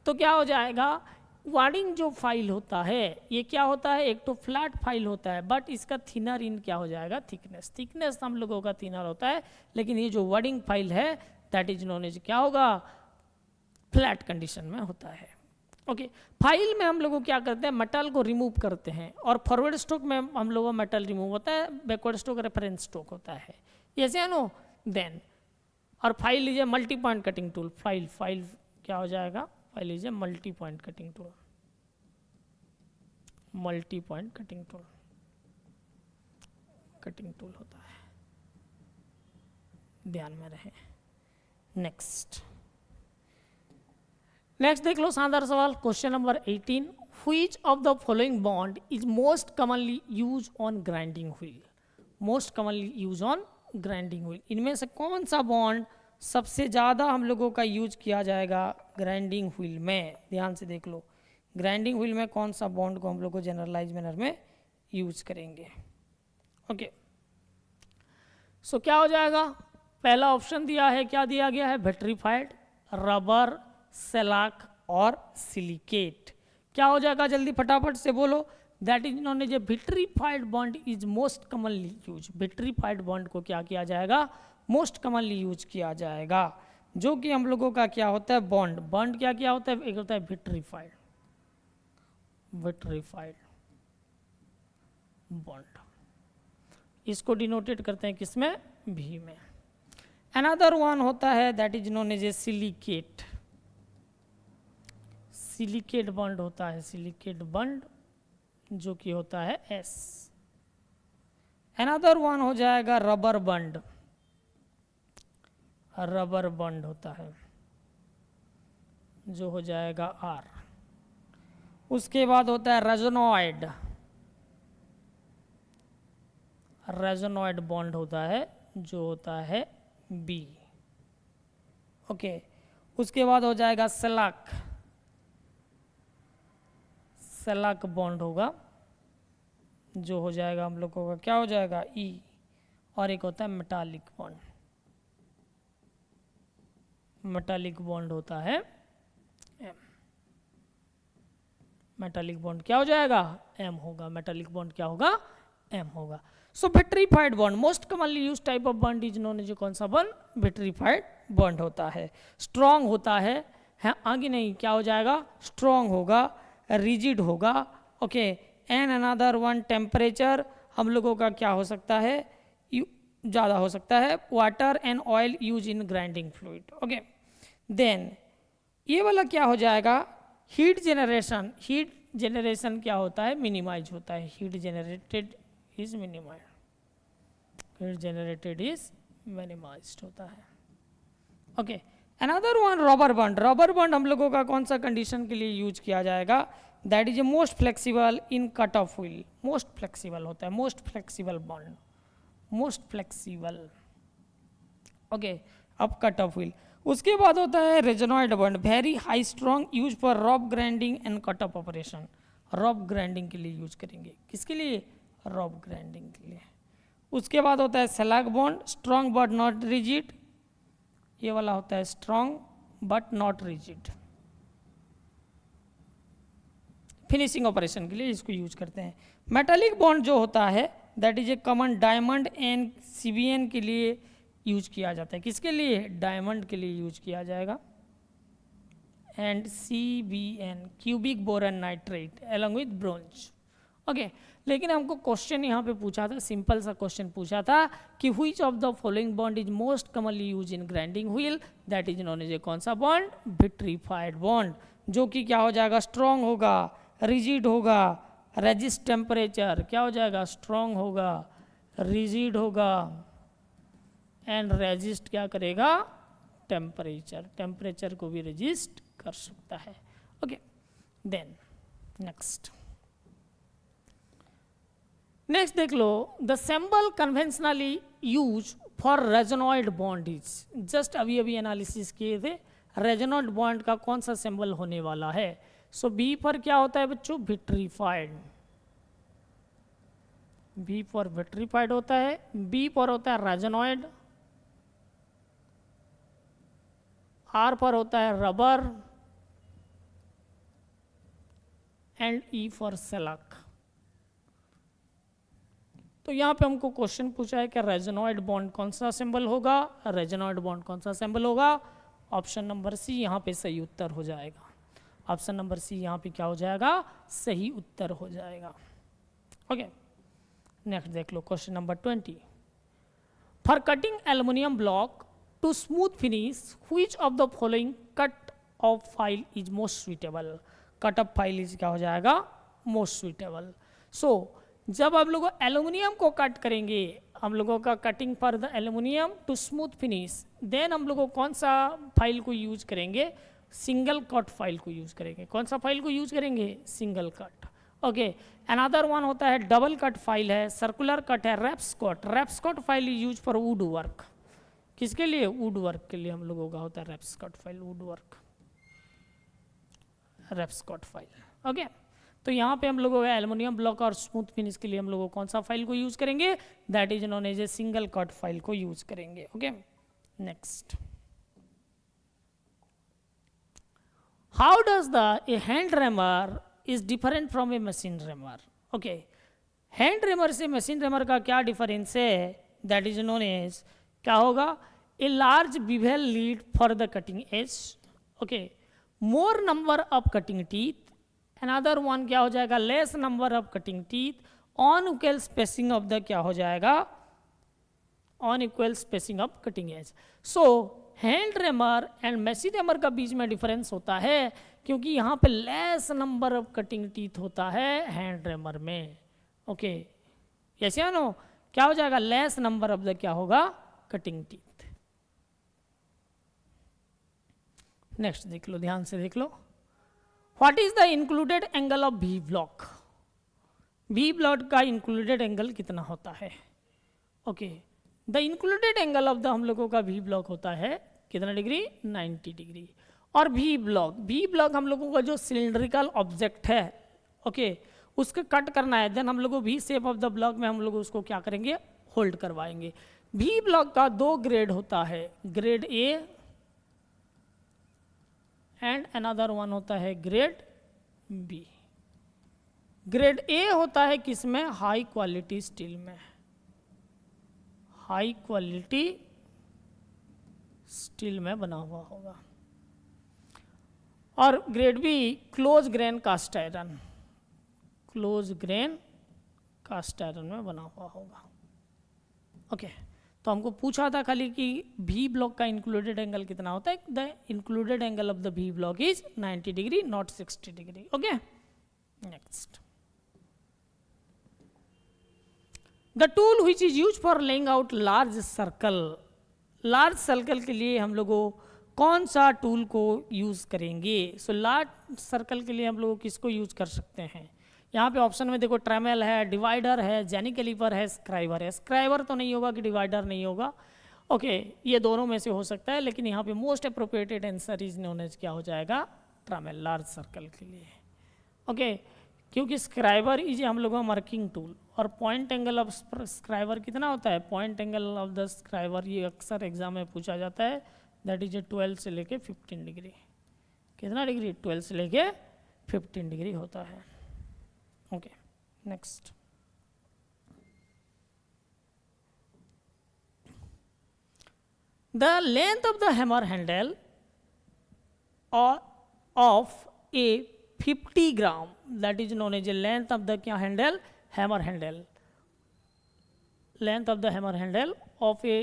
तो क्या हो जाएगा, wording जो file होता है ये क्या होता है, एक तो फ्लैट फाइल होता है बट इसका थिनर इन क्या हो जाएगा, थिकनेस। थिकनेस हम लोगों का थिनर होता है, लेकिन ये जो वर्डिंग फाइल है दैट इज नोन एज क्या होगा, फ्लैट कंडीशन में होता है। ओके, फाइल में हम लोग क्या करते हैं, मेटल को रिमूव करते हैं, और फॉरवर्ड स्ट्रोक में हम लोगों मेटल रिमूव होता है, बैकवर्ड स्ट्रोक रेफरेंस स्ट्रोक होता है, ऐसे है नो। देन और फाइल लीजिए multi point cutting tool, file क्या हो जाएगा, फाइल लीजिए multi point cutting tool, multi point cutting tool होता है, ध्यान में रहे। नेक्स्ट देख लो शानदार सवाल, question number 18। Which of the following bond is most commonly use on grinding wheel, most commonly use on grinding wheel, इनमें से कौन सा बॉन्ड सबसे ज़्यादा हम लोगों का यूज किया जाएगा ग्राइंडिंग व्हील में। ध्यान से देख लो, ग्राइंडिंग व्हील में कौन सा बॉन्ड को हम लोग को जनरलाइज मैनर में यूज करेंगे। ओके, सो क्या हो जाएगा, पहला ऑप्शन दिया है, क्या दिया गया है, विट्रीफाइड, रबर, सेलाक और सिलिकेट। क्या हो जाएगा, जल्दी फटाफट से बोलो, that is known as a vitrified bond is most commonly use. Vitrified bond को क्या किया जाएगा, मोस्ट कॉमनली यूज किया जाएगा। जो कि हम लोगों का क्या होता है बॉन्ड। बॉन्ड क्या क्या होता है, एक होता है विट्रीफाइड, विट्रीफाइड बॉन्ड, इसको डिनोटेट करते हैं किसमें, भी में। अनदर वन होता है that is known as a silicate, silicate bond होता है, सिलिकेट बॉन्ड जो कि होता है एस। अनदर वन हो जाएगा रबर बॉन्ड, रबर बॉन्ड होता है जो हो जाएगा आर। उसके बाद होता है रेजोनॉइड, रेजोनॉइड बॉन्ड होता है जो होता है बी। ओके, उसके बाद हो जाएगा सेलाक, सेलाक बॉन्ड होगा जो हो जाएगा हम लोगों का क्या हो जाएगा ई। और एक होता है मेटालिक बॉन्ड, मेटालिक बॉन्ड होता है एम। मेटालिक बॉन्ड क्या हो जाएगा, एम होगा। मेटालिक बॉन्ड क्या होगा, एम होगा। So vitrified bond most commonly use type of bond is known as कौन सा बॉन्ड, विट्रीफाइड बॉन्ड होता है। स्ट्रॉन्ग होता है आगे नहीं क्या हो जाएगा, स्ट्रॉन्ग होगा, रिजिड होगा। Okay, and another one temperature हम लोगों का क्या हो सकता है, ज़्यादा हो सकता है। Water and oil use in grinding fluid. Okay, then ये वाला क्या हो जाएगा, हीट जनरेशन, हीट जनरेशन क्या होता है, मिनिमाइज होता है। Heat generated is minimise, heat generated is minimised होता है। Okay, another one rubber bond, rubber bond हम लोगों का कौन सा कंडीशन के लिए यूज किया जाएगा, that is a most flexible in cut off wheel, most flexible होता है, most flexible bond, most flexible. Okay, अब कट ऑफ व्हील। उसके बाद होता है resinoid bond, very high strong, use for rough grinding and cut off operation. Rough grinding के लिए use करेंगे, किसके लिए, रॉब ग्राइंडिंग के लिए। उसके बाद होता है shellac bond, strong but not rigid, ये वाला होता है strong but not rigid, finishing operation के लिए इसको यूज करते हैं। मेटालिक बॉन्ड जो होता है that is A common diamond and CBN के लिए यूज किया जाता है, किसके लिए, डायमंड के लिए यूज किया जाएगा, and CBN cubic boron nitrate along with bronze. Okay, लेकिन हमको क्वेश्चन यहाँ पे पूछा था, सिंपल सा क्वेश्चन पूछा था कि which of the following bond is most commonly use in grinding wheel, that is known as a कौन सा बॉन्ड, विट्रीफाइड बॉन्ड, जो कि क्या हो जाएगा, स्ट्रॉन्ग होगा, रिजिड होगा, रेजिस्ट टेम्परेचर, क्या हो जाएगा, स्ट्रॉन्ग होगा, रिजिड होगा एंड रेजिस्ट क्या करेगा, टेम्परेचर, टेम्परेचर को भी रेजिस्ट कर सकता है। ओके, देन नेक्स्ट देख लो, the symbol conventionally use for resinoid bond is, just अभी अभी एनालिसिस किए थे, रेजोनॉइड बॉन्ड का कौन सा सिंबल होने वाला है। सो बी पर क्या होता है बच्चों, विट्रीफाइड, बी पर विट्रीफाइड होता है। बी पर होता है रेजोनॉइड, आर पर होता है रबर एंड ई फॉर सेलाक। तो यहाँ पे हमको क्वेश्चन पूछा है कि रेजोनॉइड बॉन्ड कौन सा सिंबल होगा, रेजोनॉइड बॉन्ड कौन सा सिंबल होगा। ऑप्शन नंबर सी यहाँ पे सही उत्तर हो जाएगा, ऑप्शन नंबर सी यहाँ पे क्या हो जाएगा, सही उत्तर हो जाएगा। ओके, नेक्स्ट देख लो question number 20, for cutting aluminium block to smooth finish which of the following cut of file is most suitable, cut of file is क्या हो जाएगा, मोस्ट सुइटेबल। सो जब हम लोग एल्युमिनियम को कट करेंगे, हम लोगों का cutting for the aluminium to smooth finish, then हम लोग कौन सा फाइल को यूज करेंगे, सिंगल कट फाइल को यूज करेंगे। कौन सा फाइल को यूज करेंगे, single cut. Okay, another one होता है डबल कट फाइल है, सर्कुलर कट है, रैप्स कट, रैप्स cut file is use for wood work, किसके लिए, वुड वर्क के लिए हम लोगों का होता है रैप्स कट फाइल, वुड वर्क, रैप्स कट फाइल। ओके, तो यहाँ पे हम लोगों का एल्युमिनियम ब्लॉक और स्मूथ फिनिश के लिए हम लोगों कौन सा फाइल को यूज करेंगे, that is known as a single cut file को यूज करेंगे। Okay, next, how does the a hand reamer is different from a machine reamer. Okay, hand reamer से मशीन रेमर का क्या डिफरेंस है, that is known as क्या होगा, a large bevel lead for the cutting edge, okay, more number of cutting teeth, another one क्या हो जाएगा, less number of cutting teeth, unequal spacing of the क्या हो जाएगा, unequal spacing of cutting edge. So hand reamer and machine reamer का बीच में difference होता है क्योंकि यहाँ पे less number of cutting teeth होता है हैंड रेमर में, ओके, यस या नो, क्या हो जाएगा, लेस नंबर ऑफ द क्या होगा, कटिंग टीथ। नेक्स्ट देख लो, ध्यान से देख लो, what is the included angle of V block, V block का इंक्लूडेड एंगल कितना होता है, okay, the included angle of the हम लोगों का वी ब्लॉक होता है कितना डिग्री, 90 डिग्री। और वी ब्लॉक हम लोगों का जो सिलिंड्रिकल ऑब्जेक्ट है, ओके, उसको कट करना है, देन हम लोग V shape of the block में हम लोग उसको क्या करेंगे, होल्ड करवाएंगे। वी ब्लॉक का 2 ग्रेड होता है, grade A and another one होता है ग्रेड बी। ग्रेड ए होता है किसमें, हाई क्वालिटी स्टील में, हाई क्वालिटी स्टील में बना हुआ होगा। और grade B close grain cast iron, close grain cast iron में बना हुआ होगा, ओके। तो हमको पूछा था खाली कि भी ब्लॉक का इंक्लूडेड एंगल कितना होता है, the included angle of the V block is 90 degree not 60 degree, okay. Next, the tool which is use for laying out large circle, large circle के लिए हम लोगों कौन सा टूल को यूज करेंगे। सो लार्ज सर्कल के लिए हम लोग किसको यूज कर सकते हैं, यहाँ पे ऑप्शन में देखो, ट्रेमेल है, डिवाइडर है, जेनी कैलिपर है, स्क्राइबर है। स्क्राइबर तो नहीं होगा कि डिवाइडर नहीं होगा, ओके, ये दोनों में से हो सकता है, लेकिन यहाँ पे most appropriated answer is known as क्या हो जाएगा, ट्रेमेल, लार्ज सर्कल के लिए, ओके, क्योंकि स्क्राइबर इज हम लोगों का मार्किंग टूल। और पॉइंट एंगल ऑफ स्क्राइबर कितना होता है, point angle of the scriber, ये अक्सर एग्जाम में पूछा जाता है, दैट इज 12 से लेके 15 डिग्री, कितना डिग्री, 12 से लेके 15 डिग्री होता है, okay. Next, the length of the hammer handle of A 50 gram, that is known as a length of the क्या handle, hammer handle, length of the hammer handle of a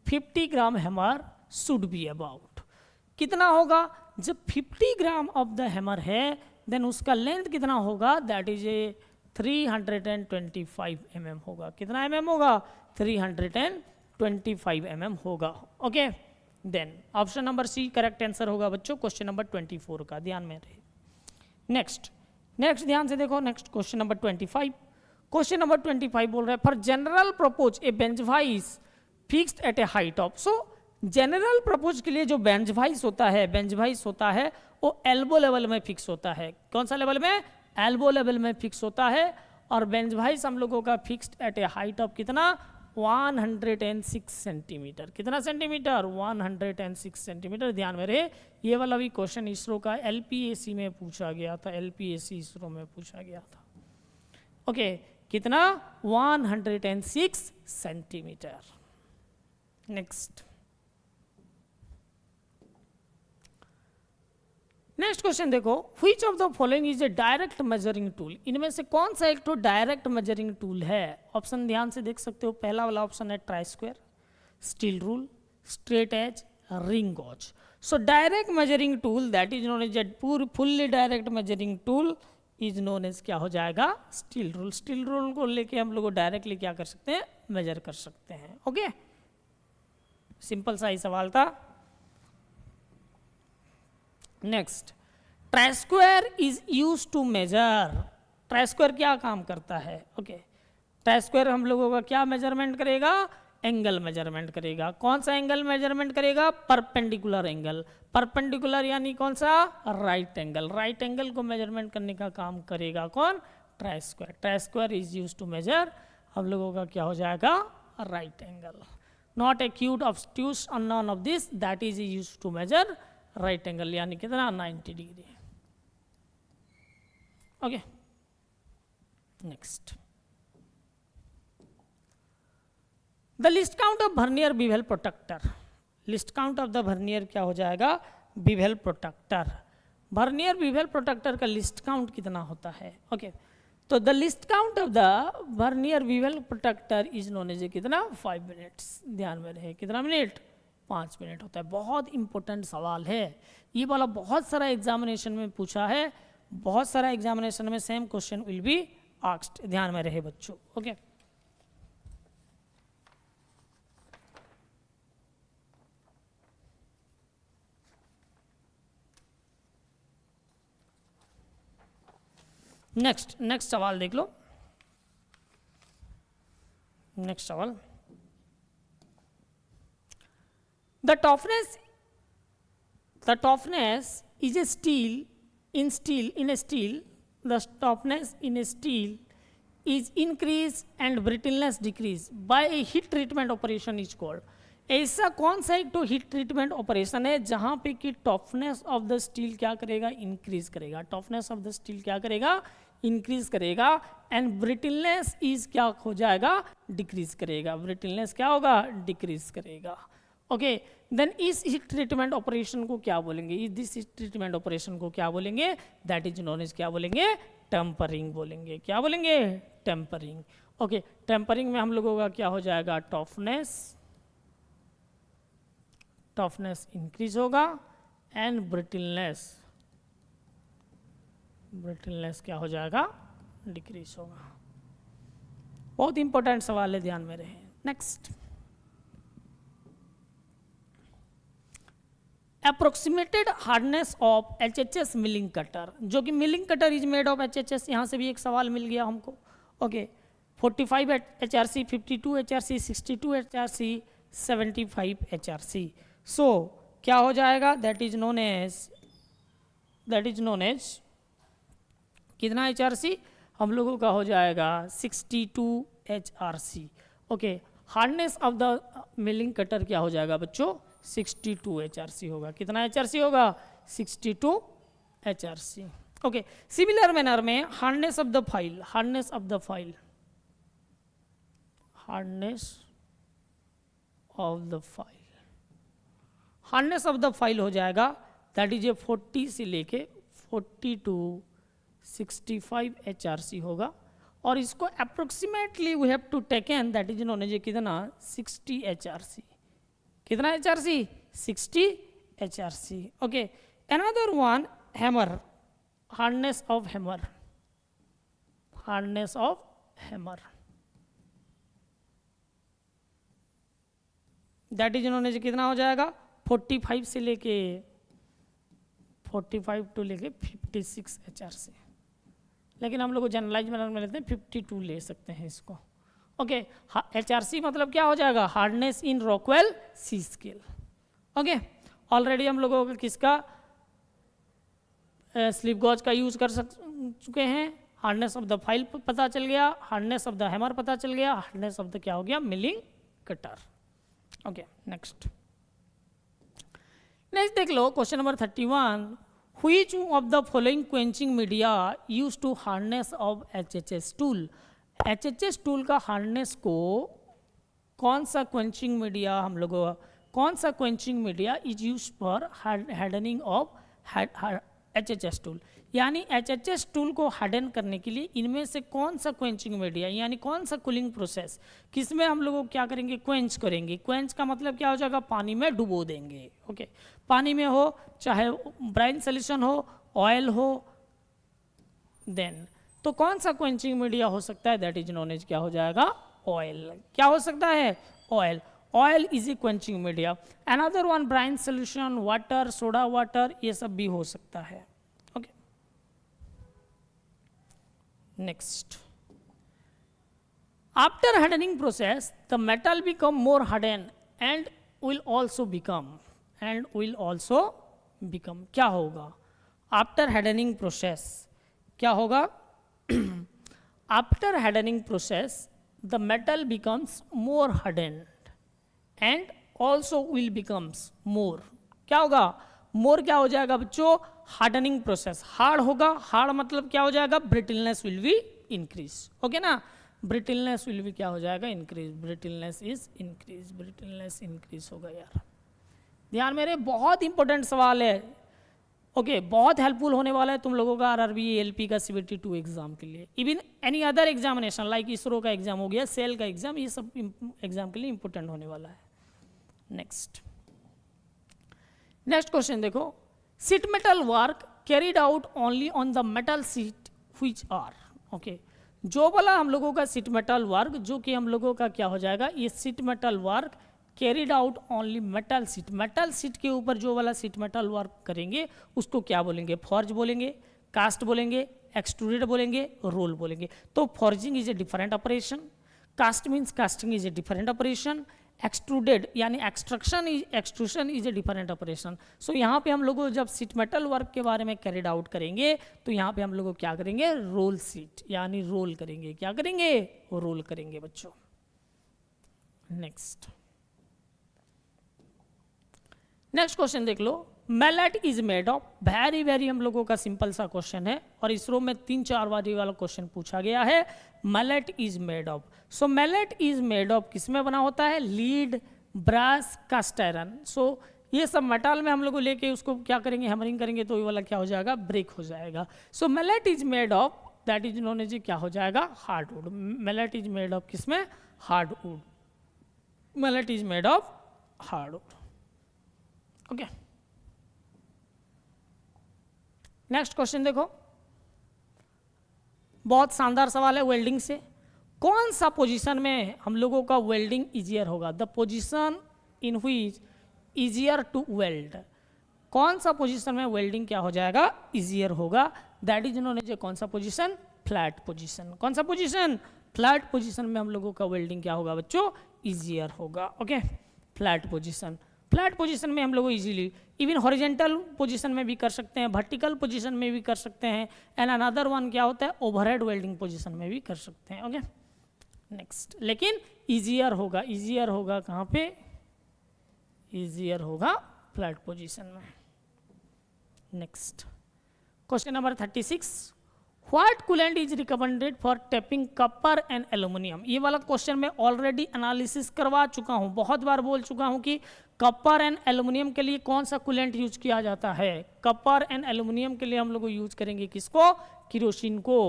50 gram hammer should be about, कितना होगा, जब 50 gram of the hammer है then उसका length कितना होगा, that is A 325 mm होगा, कितना mm होगा, 325 mm होगा, okay. Then option number C correct answer होगा बच्चों क्वेश्चन नंबर 24 का, ध्यान में रहे। नेक्स्ट ध्यान से देखो, next question number 25, question number 25 बोल रहा है, for general propose A bench wise fixed at A height of, so general propose के लिए जो बेंच वाइज होता है वो एल्बो लेवल में फिक्स होता है, कौन सा लेवल में, एल्बो लेवल में फिक्स होता है। और बेंच वाइज हम लोगों का fixed at A height of कितना, 106 सेंटीमीटर, कितना सेंटीमीटर, 106 सेंटीमीटर, ध्यान में रहे। ये वाला भी क्वेश्चन इसरो का एलपीएसी में पूछा गया था, एलपीएसी इसरो में पूछा गया था, ओके, कितना, 106 सेंटीमीटर। नेक्स्ट क्वेश्चन देखो, which of the following is a direct measuring tool, इनमें से कौन सा एक तो डायरेक्ट मेजरिंग टूल है। ऑप्शन ध्यान से देख सकते हो, पहला वाला ऑप्शन है try square, steel rule, straight edge, ring gauge. So direct measuring tool that is known as fully direct measuring tool is known as क्या हो जाएगा, स्टील रूल। स्टील रूल को लेके हम लोग डायरेक्टली क्या कर सकते हैं, मेजर कर सकते हैं, ओके। सिंपल सा ही सवाल था। Next, try square is use to measure, try square क्या काम करता है, ओके। ट्राई स्क्वायर हम लोगों का क्या मेजरमेंट करेगा, एंगल मेजरमेंट करेगा। कौन सा एंगल मेजरमेंट करेगा, परपेंडिकुलर एंगल, परपेंडिकुलर यानी कौन सा, राइट एंगल, राइट एंगल को मेजरमेंट करने का काम करेगा कौन, try square. Try square is use to measure हम लोगों का क्या हो जाएगा, right angle. Not acute obtuse और none of this that is use to measure right angle, यानी कितना, 90 degree, okay. Next, the least count of vernier bevel protractor, least count of the vernier क्या हो जाएगा, bevel protractor. Vernier bevel protractor का least count कितना होता है, okay तो the least count of the vernier bevel protractor is known as कितना 5 minutes, ध्यान में रहे कितना मिनट, 5 मिनट होता है। बहुत इंपॉर्टेंट सवाल है ये वाला, बहुत सारा एग्जामिनेशन में पूछा है, बहुत सारा एग्जामिनेशन में same question will be asked, ध्यान में रहे बच्चों, ओके नेक्स्ट सवाल देख लो, नेक्स्ट सवाल, the toughness is a steel in a steel, the toughness in a steel is increased and brittleness decreased by a heat treatment operation is called। ऐसा कौन सा एक तो हीट ट्रीटमेंट ऑपरेशन है जहां पे कि टफनेस ऑफ द स्टील क्या करेगा, इंक्रीज करेगा, टफनेस ऑफ द स्टील क्या करेगा, इंक्रीज करेगा, एंड ब्रिटलनेस इज क्या हो जाएगा, डिक्रीज करेगा, ब्रिटलनेस क्या होगा, डिक्रीज करेगा, ओके देन इस हीट ट्रीटमेंट ऑपरेशन को क्या बोलेंगे, दिस हीट ट्रीटमेंट ऑपरेशन को क्या बोलेंगे, दैट इज नोन एज क्या बोलेंगे, टेम्परिंग बोलेंगे, क्या बोलेंगे, टेम्परिंग, ओके टेम्परिंग में हम लोगों का क्या हो जाएगा, टफनेस इंक्रीज होगा एंड ब्रिटलनेस क्या हो जाएगा, डिक्रीज होगा। बहुत इंपॉर्टेंट सवाल है, ध्यान में रहे। Next, approximated hardness of HHS milling cutter, जो कि milling cutter is made of HHS, यहाँ से भी एक सवाल मिल गया हमको, okay 45 HRC, 52 HRC, 62 HRC, 75 HRC, सो क्या हो जाएगा, दैट इज नोन एज कितना HRC, हम लोगों का हो जाएगा 62 HRC, okay hardness of the milling cutter क्या हो जाएगा बच्चों, 62 HRC होगा, कितना HRC होगा, 62 HRC, ओके सिमिलर मैनर में हार्डनेस ऑफ द फाइल हो जाएगा, दैट इज 40 से लेके 40 to 65 HRC होगा, और इसको approximately we have to taken, that is known as कितना 60 HRC, कितना HRC, 60 HRC, okay another one hammer, hardness of hammer that is known as कितना हो जाएगा, 45 से लेके 45 टू लेके 56 HRC, लेकिन हम लोग जनरलाइज मैनर में लेते हैं 52 ले सकते हैं इसको, ओके HRC मतलब क्या हो जाएगा, hardness in Rockwell C scale, okay already हम लोगों को किसका स्लिप गॉज का यूज कर चुके हैं, हार्डनेस ऑफ द फाइल पता चल गया, हार्डनेस ऑफ द हैमर पता चल गया, हार्डनेस ऑफ द क्या हो गया, मिलिंग कटर, ओके नेक्स्ट देख लो question number 31, which of the following quenching media use to hardness of HHS tool, HHS tool का हार्डनेस को कौन सा क्वेंचिंग मीडिया हम लोगों कौन सा quenching media is use for hardening of HHS tool, यानी HHS टूल को हार्डन करने के लिए इनमें से कौन सा क्वेंचिंग मीडिया, यानी कौन सा कूलिंग प्रोसेस, किसमें हम लोग क्या करेंगे, क्वेंच करेंगे। क्वेंच का मतलब क्या हो जाएगा, पानी में डुबो देंगे, ओके पानी में हो, चाहे ब्राइन सोल्यूशन हो, ऑयल हो, देन तो कौन सा क्वेंचिंग मीडिया हो सकता है, दैट इज नोन एज क्या हो जाएगा, ऑयल, क्या हो सकता है, oil is a quenching media. Another one brine solution, water, soda water, ये सब भी हो सकता है, okay next, after hardening process the metal become more harden and will also become, क्या होगा आफ्टर हार्डनिंग प्रोसेस, क्या होगा after hardening process the metal becomes more harden and also will becomes more, क्या होगा, मोर क्या हो जाएगा बच्चों, हार्डनिंग प्रोसेस, हार्ड होगा, हार्ड मतलब क्या हो जाएगा, brittleness will be increase, okay ना, ब्रिटलनेस विल भी क्या हो जाएगा, increase, brittleness is increase, brittleness increase होगा यार। ध्यान मेरे, बहुत इंपॉर्टेंट सवाल है, ओके बहुत हेल्पफुल होने वाला है तुम लोगों का आरआरबी एएलपी का सीबीटी 2 एग्जाम के लिए, even any other examination like ISRO का एग्जाम हो गया, सेल का एग्जाम, ये सब एग्जाम के लिए इंपॉर्टेंट होने वाला है। नेक्स्ट क्वेश्चन देखो, sheet metal work carried out only on the metal sheet which are, okay जो वाला हम लोगों का शीट मेटल वर्क, जो कि हम लोगों का क्या हो जाएगा, ये sheet metal work carried out only metal sheet, metal sheet के ऊपर जो वाला शीट मेटल वर्क करेंगे उसको क्या बोलेंगे, फॉर्ज बोलेंगे, कास्ट बोलेंगे, एक्सट्रूडेड बोलेंगे, रोल बोलेंगे। तो forging is a different operation, cast means casting is a different operation, extruded यानी extrusion is a different operation. So यहाँ पे हम लोग जब शीट मेटल वर्क के बारे में कैरिड आउट करेंगे तो यहाँ पे हम लोग क्या करेंगे, रोल शीट यानी रोल करेंगे, क्या करेंगे, रोल करेंगे बच्चों। नेक्स्ट क्वेश्चन देख लो, mallet is made of, very very हम लोगों का सिंपल सा क्वेश्चन है और इसरो में 3-4 बार वाला क्वेश्चन पूछा गया है। Mallet is made of, so mallet is made of किसमें बना होता है, lead, brass, cast iron. So ये सब मेटल में हम लोग लेके उसको क्या करेंगे, हैमरिंग करेंगे तो ये वाला क्या हो जाएगा, ब्रेक हो जाएगा। So mallet is made of that is known as क्या हो जाएगा, hardwood. Mallet is made of किसमें, hardwood, mallet is made of hardwood, okay. Next question देखो, बहुत शानदार सवाल है वेल्डिंग से, कौन सा पोजीशन में हम लोगों का वेल्डिंग इजियर होगा, the position in which easier to weld, कौन सा पोजीशन में वेल्डिंग क्या हो जाएगा, इजियर होगा, दैट इज नोन एज कौन सा पोजीशन, फ्लैट पोजीशन। कौन सा पोजीशन, फ्लैट पोजीशन में हम लोगों का वेल्डिंग क्या होगा बच्चों, इजियर होगा, okay flat position. Flat position में हम लोग इजीली इवन हॉरिजेंटल पोजीशन में भी कर सकते हैं, वर्टिकल पोजीशन में भी कर सकते हैं, एंड अनदर वन क्या होता है, ओवरहेड वेल्डिंग पोजीशन में भी कर सकते हैं, ओके। नेक्स्ट, लेकिन इजियर होगा, इजियर होगा कहाँ पे, इजियर होगा फ्लैट पोजीशन में। Next question number 36, what coolant is recommended for tapping copper and aluminium. ये वाला क्वेश्चन मैं ऑलरेडी एनालिसिस करवा चुका हूँ, बहुत बार बोल चुका हूँ कि कॉपर एंड एल्यूमिनियम के लिए कौन सा कूलेंट यूज किया जाता है। कॉपर एंड एल्यूमिनियम के लिए हम लोग यूज करेंगे किसको, किरोसिन को।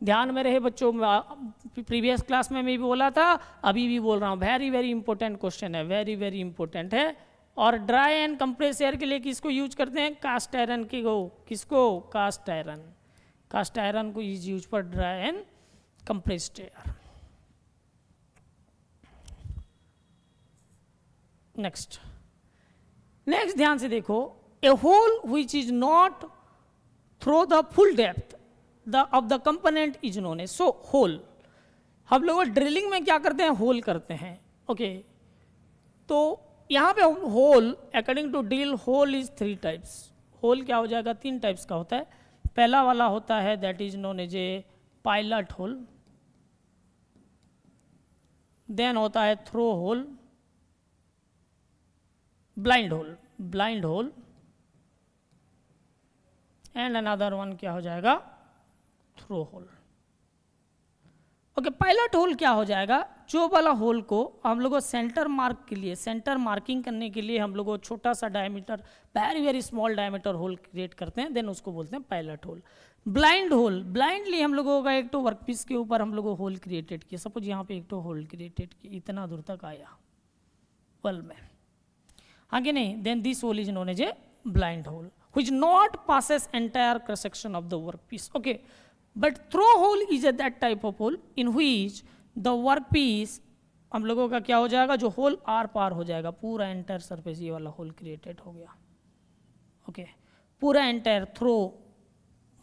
ध्यान में रहे बच्चों, प्रीवियस क्लास में मैं भी बोला था, अभी भी बोल रहा हूँ, वेरी वेरी इंपॉर्टेंट क्वेश्चन है, वेरी वेरी इंपॉर्टेंट है। और ड्राई एंड कंप्रेस एयर के लिए किसको यूज करते हैं, कास्ट आयरन के को, किसको, कास्ट आयरन, कास्ट आयरन को is use for dry and compressed air. Next ध्यान से देखो, a hole which is not through the full depth of the component is known as, so hole. हम लोग drilling में क्या करते हैं, होल करते हैं, ओके तो यहाँ पे hole according to drill, hole is 3 types. Hole क्या हो जाएगा, 3 टाइप्स का होता है। पहला वाला होता है that is known as a pilot hole, then होता है through hole, blind hole and another one क्या हो जाएगा, through hole, okay. Pilot hole क्या हो जाएगा, जो वाला होल को हम लोग सेंटर मार्क के लिए, सेंटर मार्किंग करने के लिए हम लोग छोटा सा diameter, very very small diameter hole create करते हैं, देन उसको बोलते हैं pilot hole. Blind hole, blindly हम लोगों का एक तो वर्कपीस के ऊपर हम लोग होल क्रिएटेड किया, सपोज यहाँ पे एक तो होल क्रिएटेड किया, इतना दूर तक आया बल में, आगे नहीं, then this hole is known as a blind hole which not passes entire cross section of the workpiece, okay, but throw hole is a that type of hole in which the workpiece हम लोगों का क्या हो जाएगा, जो whole are पार हो जाएगा, पूरा एंटायर सरफेस ये वाला होल क्रिएटेड हो गया, ओके पूरा एंटायर थ्रो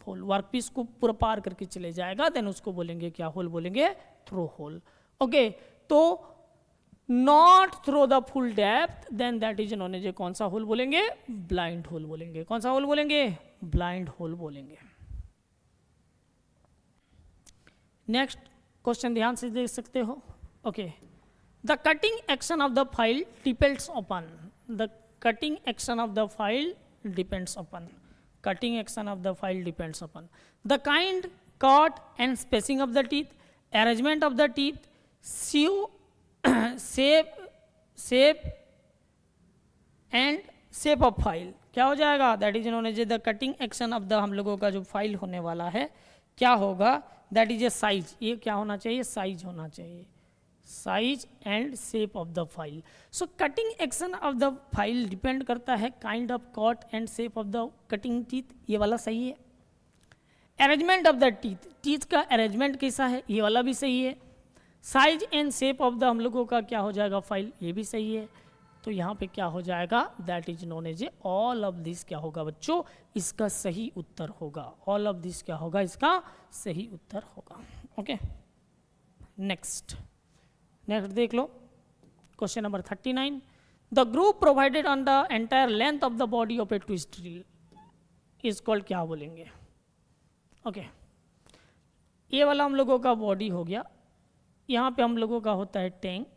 होल वर्कपीस को पूरा पार करके चले जाएगा, देन उसको बोलेंगे क्या होल बोलेंगे, थ्रो होल, ओके। तो not through the full depth, then that is known as कौन सा होल बोलेंगे, ब्लाइंड होल बोलेंगे। कौन सा होल बोलेंगे, ब्लाइंड होल बोलेंगे। नेक्स्ट क्वेश्चन ध्यान से देख सकते हो, okay. The cutting action of the file depends upon, the cutting action of the file depends upon, cutting action of the file depends upon the kind, cut and spacing of the teeth arrangement of the teeth, shape and shape of file क्या हो जाएगा, that is known as the cutting action of the हम लोगों का जो file होने वाला है क्या होगा, दैट इज ए साइज, ये क्या होना चाहिए, साइज होना चाहिए, size and shape of the file. So cutting action of the file depend करता है kind of cut and shape of the cutting teeth, ये वाला सही है। Arrangement of the teeth, teeth का अरेंजमेंट कैसा है, ये वाला भी सही है। Size and shape of the हम लोगों का क्या हो जाएगा, फाइल, ये भी सही है। तो यहाँ पे क्या हो जाएगा, that is known as a all of this क्या होगा बच्चों, इसका सही उत्तर होगा, ऑल ऑफ दिस क्या होगा, इसका सही उत्तर होगा। ओके, नेक्स्ट देख लो question number 39, the groove provided on the entire length of the body of a twist drill is called, क्या बोलेंगे। ओके, ये वाला हम लोगों का बॉडी हो गया, यहाँ पे हम लोगों का होता है टैंक,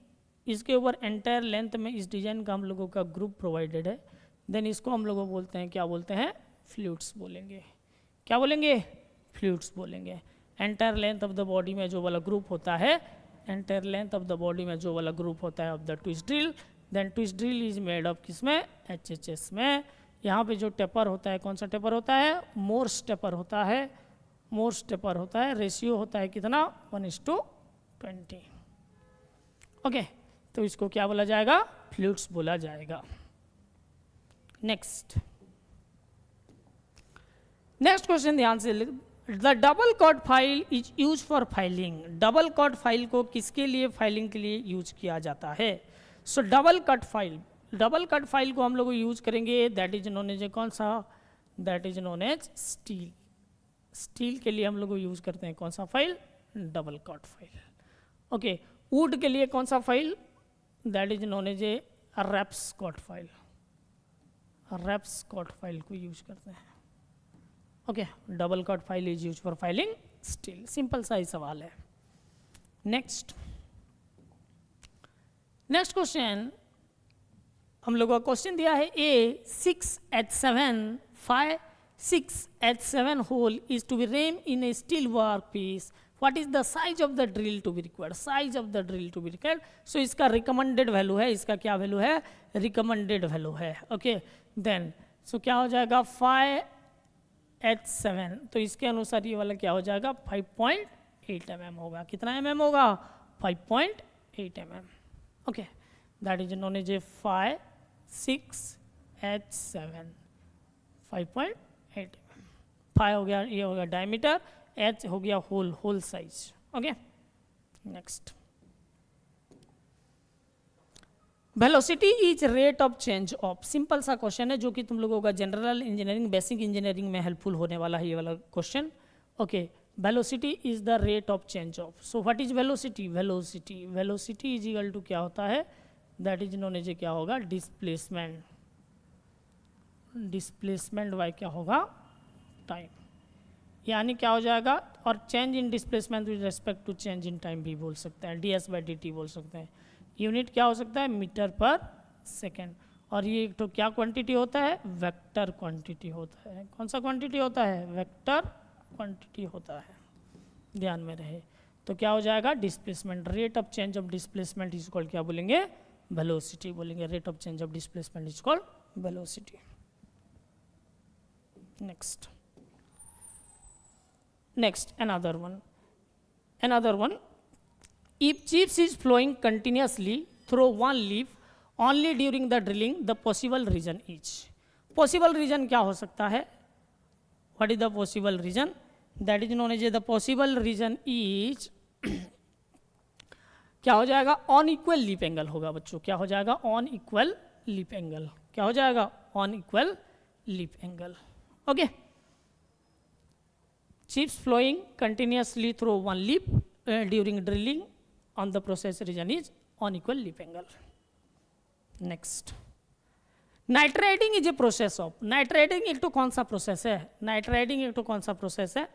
इसके ऊपर एंटायर लेंथ में इस डिजाइन का हम लोगों का ग्रुप प्रोवाइडेड है, देन इसको हम लोग बोलते हैं, क्या बोलते हैं, फ्लूइड्स बोलेंगे, क्या बोलेंगे, फ्लूइड्स बोलेंगे। Entire length of the body में जो वाला ग्रुप होता है, entire length of the body में जो वाला ग्रुप होता है of the twist drill, then twist drill is made of किसमें, HHS में। यहाँ पे जो टेपर होता है, कौन सा टेपर होता है, मोर्स टेपर होता है, मोर्स टेपर होता है, रेशियो होता है कितना, 1:20। ओके, तो इसको क्या बोला जाएगा, फ्लूइड्स बोला जाएगा। नेक्स्ट क्वेश्चन ध्यान से, the double cut file is use for filing, double cut file को किसके लिए, फाइलिंग के लिए यूज किया जाता है। सो डबल कट फाइल को हम लोग यूज करेंगे, दैट इज नोन एज कौन सा, that is known as steel, steel के लिए हम लोग यूज करते हैं कौन सा file, double cut file. Okay, wood के लिए कौन सा file, that is known as a रैप्स कट फाइल, रैप्स कट फाइल को यूज करते हैं। Okay, double cut file is use for filing steel, simple सा ही सवाल है। नेक्स्ट क्वेश्चन हम लोगों का क्वेश्चन दिया है, ए 6H7 hole is to be rammed in a steel workpiece. What is the size of the drill to be required? Size of the drill to be required. So इसका recommended value है, इसका क्या value है, recommended value है। Okay, then so क्या हो जाएगा 5H7, तो इसके अनुसार ये वाला क्या हो जाएगा 5.8 mm होगा, कितना mm होगा 5.8 mm। Okay, that is known as a 6H7 5.8 mm। 5 हो गया, ये हो गया डायमीटर, H हो गया hole size. Okay, next velocity is rate of change of, simple सा क्वेश्चन है जो कि तुम लोगों का जनरल इंजीनियरिंग, बेसिक इंजीनियरिंग में हेल्पफुल होने वाला है ये वाला question. Okay, velocity is the rate of change of, so what is velocity, velocity is equal to क्या होता है, दैट इज नोन एज क्या होगा, डिस्प्लेसमेंट बाय क्या होगा, टाइम, यानी क्या हो जाएगा, और change in displacement with respect to change in time भी बोल सकते हैं, ds/dt बोल सकते हैं। यूनिट क्या हो सकता है, मीटर पर सेकेंड, और ये तो क्या क्वांटिटी होता है, वेक्टर क्वांटिटी होता है। कौन सा क्वांटिटी होता है, वेक्टर क्वांटिटी होता है, ध्यान में रहे। तो क्या हो जाएगा, displacement, rate of change of displacement is called क्या बोलेंगे, वेलोसिटी बोलेंगे, rate of change of displacement is called velocity. Next, another one. If chips is flowing continuously through one leaf only during the drilling, the possible region is. Possible region क्या हो सकता है? What is the possible region? That is known as the possible region is क्या हो जाएगा, unequal leap angle होगा बच्चों, क्या हो जाएगा, अनइक्वल लीप एंगल, क्या हो जाएगा, unequal leap angle. Okay, chips flowing continuously through one leaf during drilling on the process region is unequal leaf angle. Next, nitrating is a process of, nitrating एक तो कौन सा प्रोसेस है, nitrating एक तो कौन सा प्रोसेस है,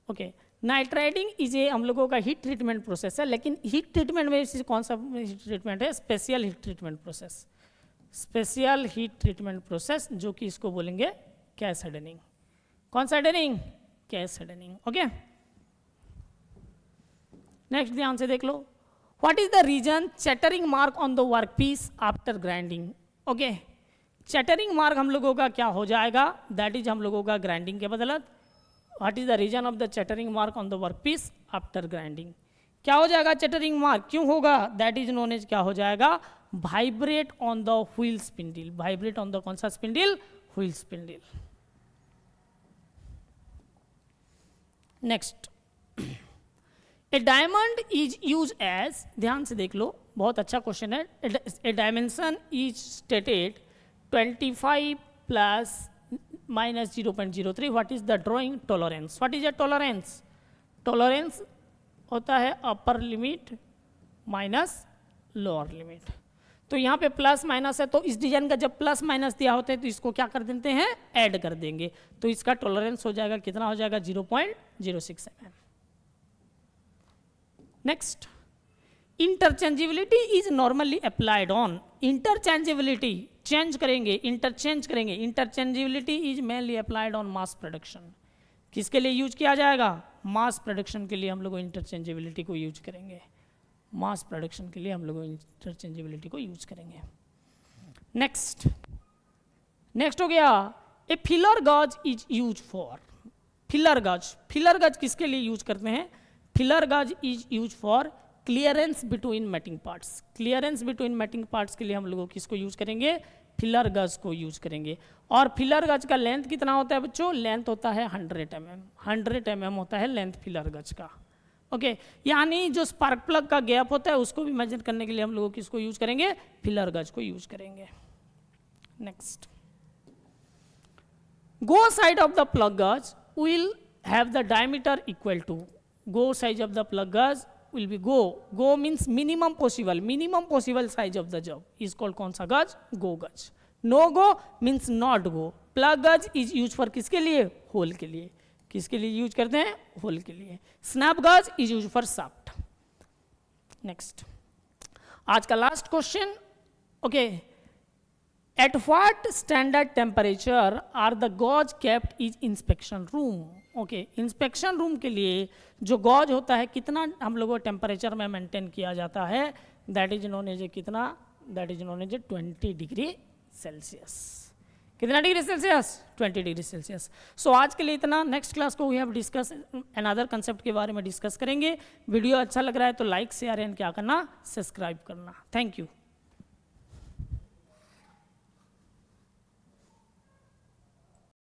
ओके, नाइट्रेटिंग इज ए हम लोगों का हीट ट्रीटमेंट प्रोसेस है, लेकिन हीट ट्रीटमेंट में कौन सा हीट ट्रीटमेंट है, special heat treatment process, special heat treatment process, जो कि इसको बोलेंगे गैस हार्डनिंग। कौन सा hardening, gas hardening. Okay, next ध्यान से देख लो, what is the reason chattering mark on the work piece after grinding. Okay, chattering mark हम लोगों का क्या हो जाएगा, दैट इज हम लोगों का ग्राइंडिंग के बदलत। What is the reason of the chattering mark on the work piece after grinding, क्या हो जाएगा चैटरिंग मार्क, क्यों होगा, दैट इज नोन एज क्या हो जाएगा, vibrate on the wheel spindle, vibrate on the कौन सा spindle, wheel spindle. Next, a diamond is use as, ध्यान से देख लो, बहुत अच्छा क्वेश्चन है। A dimension is stated 25 plus minus 0.03, what is the drawing tolerance, what is a tolerance, tolerance होता है upper limit minus lower limit. तो यहाँ पे प्लस माइनस है, तो इस डिजाइन का जब प्लस माइनस दिया होता है तो इसको क्या कर देते हैं, ऐड कर देंगे, तो इसका टॉलरेंस हो जाएगा, कितना हो जाएगा, 0.06 mm। Next, interchangeability is normally applied on, interchangeability change करेंगे, इंटरचेंज करेंगे, interchangeability is mainly applied on mass production, किसके लिए यूज किया जाएगा, मास प्रोडक्शन के लिए हम लोग इंटरचेंजेबिलिटी को यूज करेंगे, मास प्रोडक्शन के लिए हम लोग इंटरचेंजेबिलिटी को यूज करेंगे। नेक्स्ट, नेक्स्ट हो गया, a filler gauge is use for, filler gauge, filler gauge किसके लिए यूज करते हैं, filler gauge is use for clearance between mating parts, clearance between mating parts के लिए हम लोग किसको यूज करेंगे, फिलर गज को यूज करेंगे। और फिलर गज का लेंथ कितना होता है बच्चों, लेंथ होता है 100 mm, 100 mm होता है लेंथ फिलर गज का। ओके, यानी जो स्पार्क प्लग का गैप होता है उसको भी मेजर करने के लिए हम लोग किसको यूज करेंगे, फिलर गज को यूज करेंगे। Next, go side of the plug gauge will have the diameter equal to, go size of the plug gauge will be go means minimum possible size of the job is called कौन सा गज, go गज। no go means not go। plug गज is used for किसके लिए, whole के लिए, किसके लिए यूज करते हैं, होल के लिए। snap गज is used for shaft। Next, आज का last question, okay, at what standard temperature are the gauge kept is inspection room. Okay, inspection room के लिए जो गॉज होता है कितना हम लोगों को टेम्परेचर में मेंटेन किया जाता है, दैट इज नोन एज कितना, that is known as 20 degree Celsius. कितना degree Celsius, 20 degree Celsius. So आज के लिए इतना, नेक्स्ट क्लास को we have discuss another concept के बारे में डिस्कस करेंगे। वीडियो अच्छा लग रहा है तो लाइक शेयर एंड क्या करना, सब्सक्राइब करना। Thank you.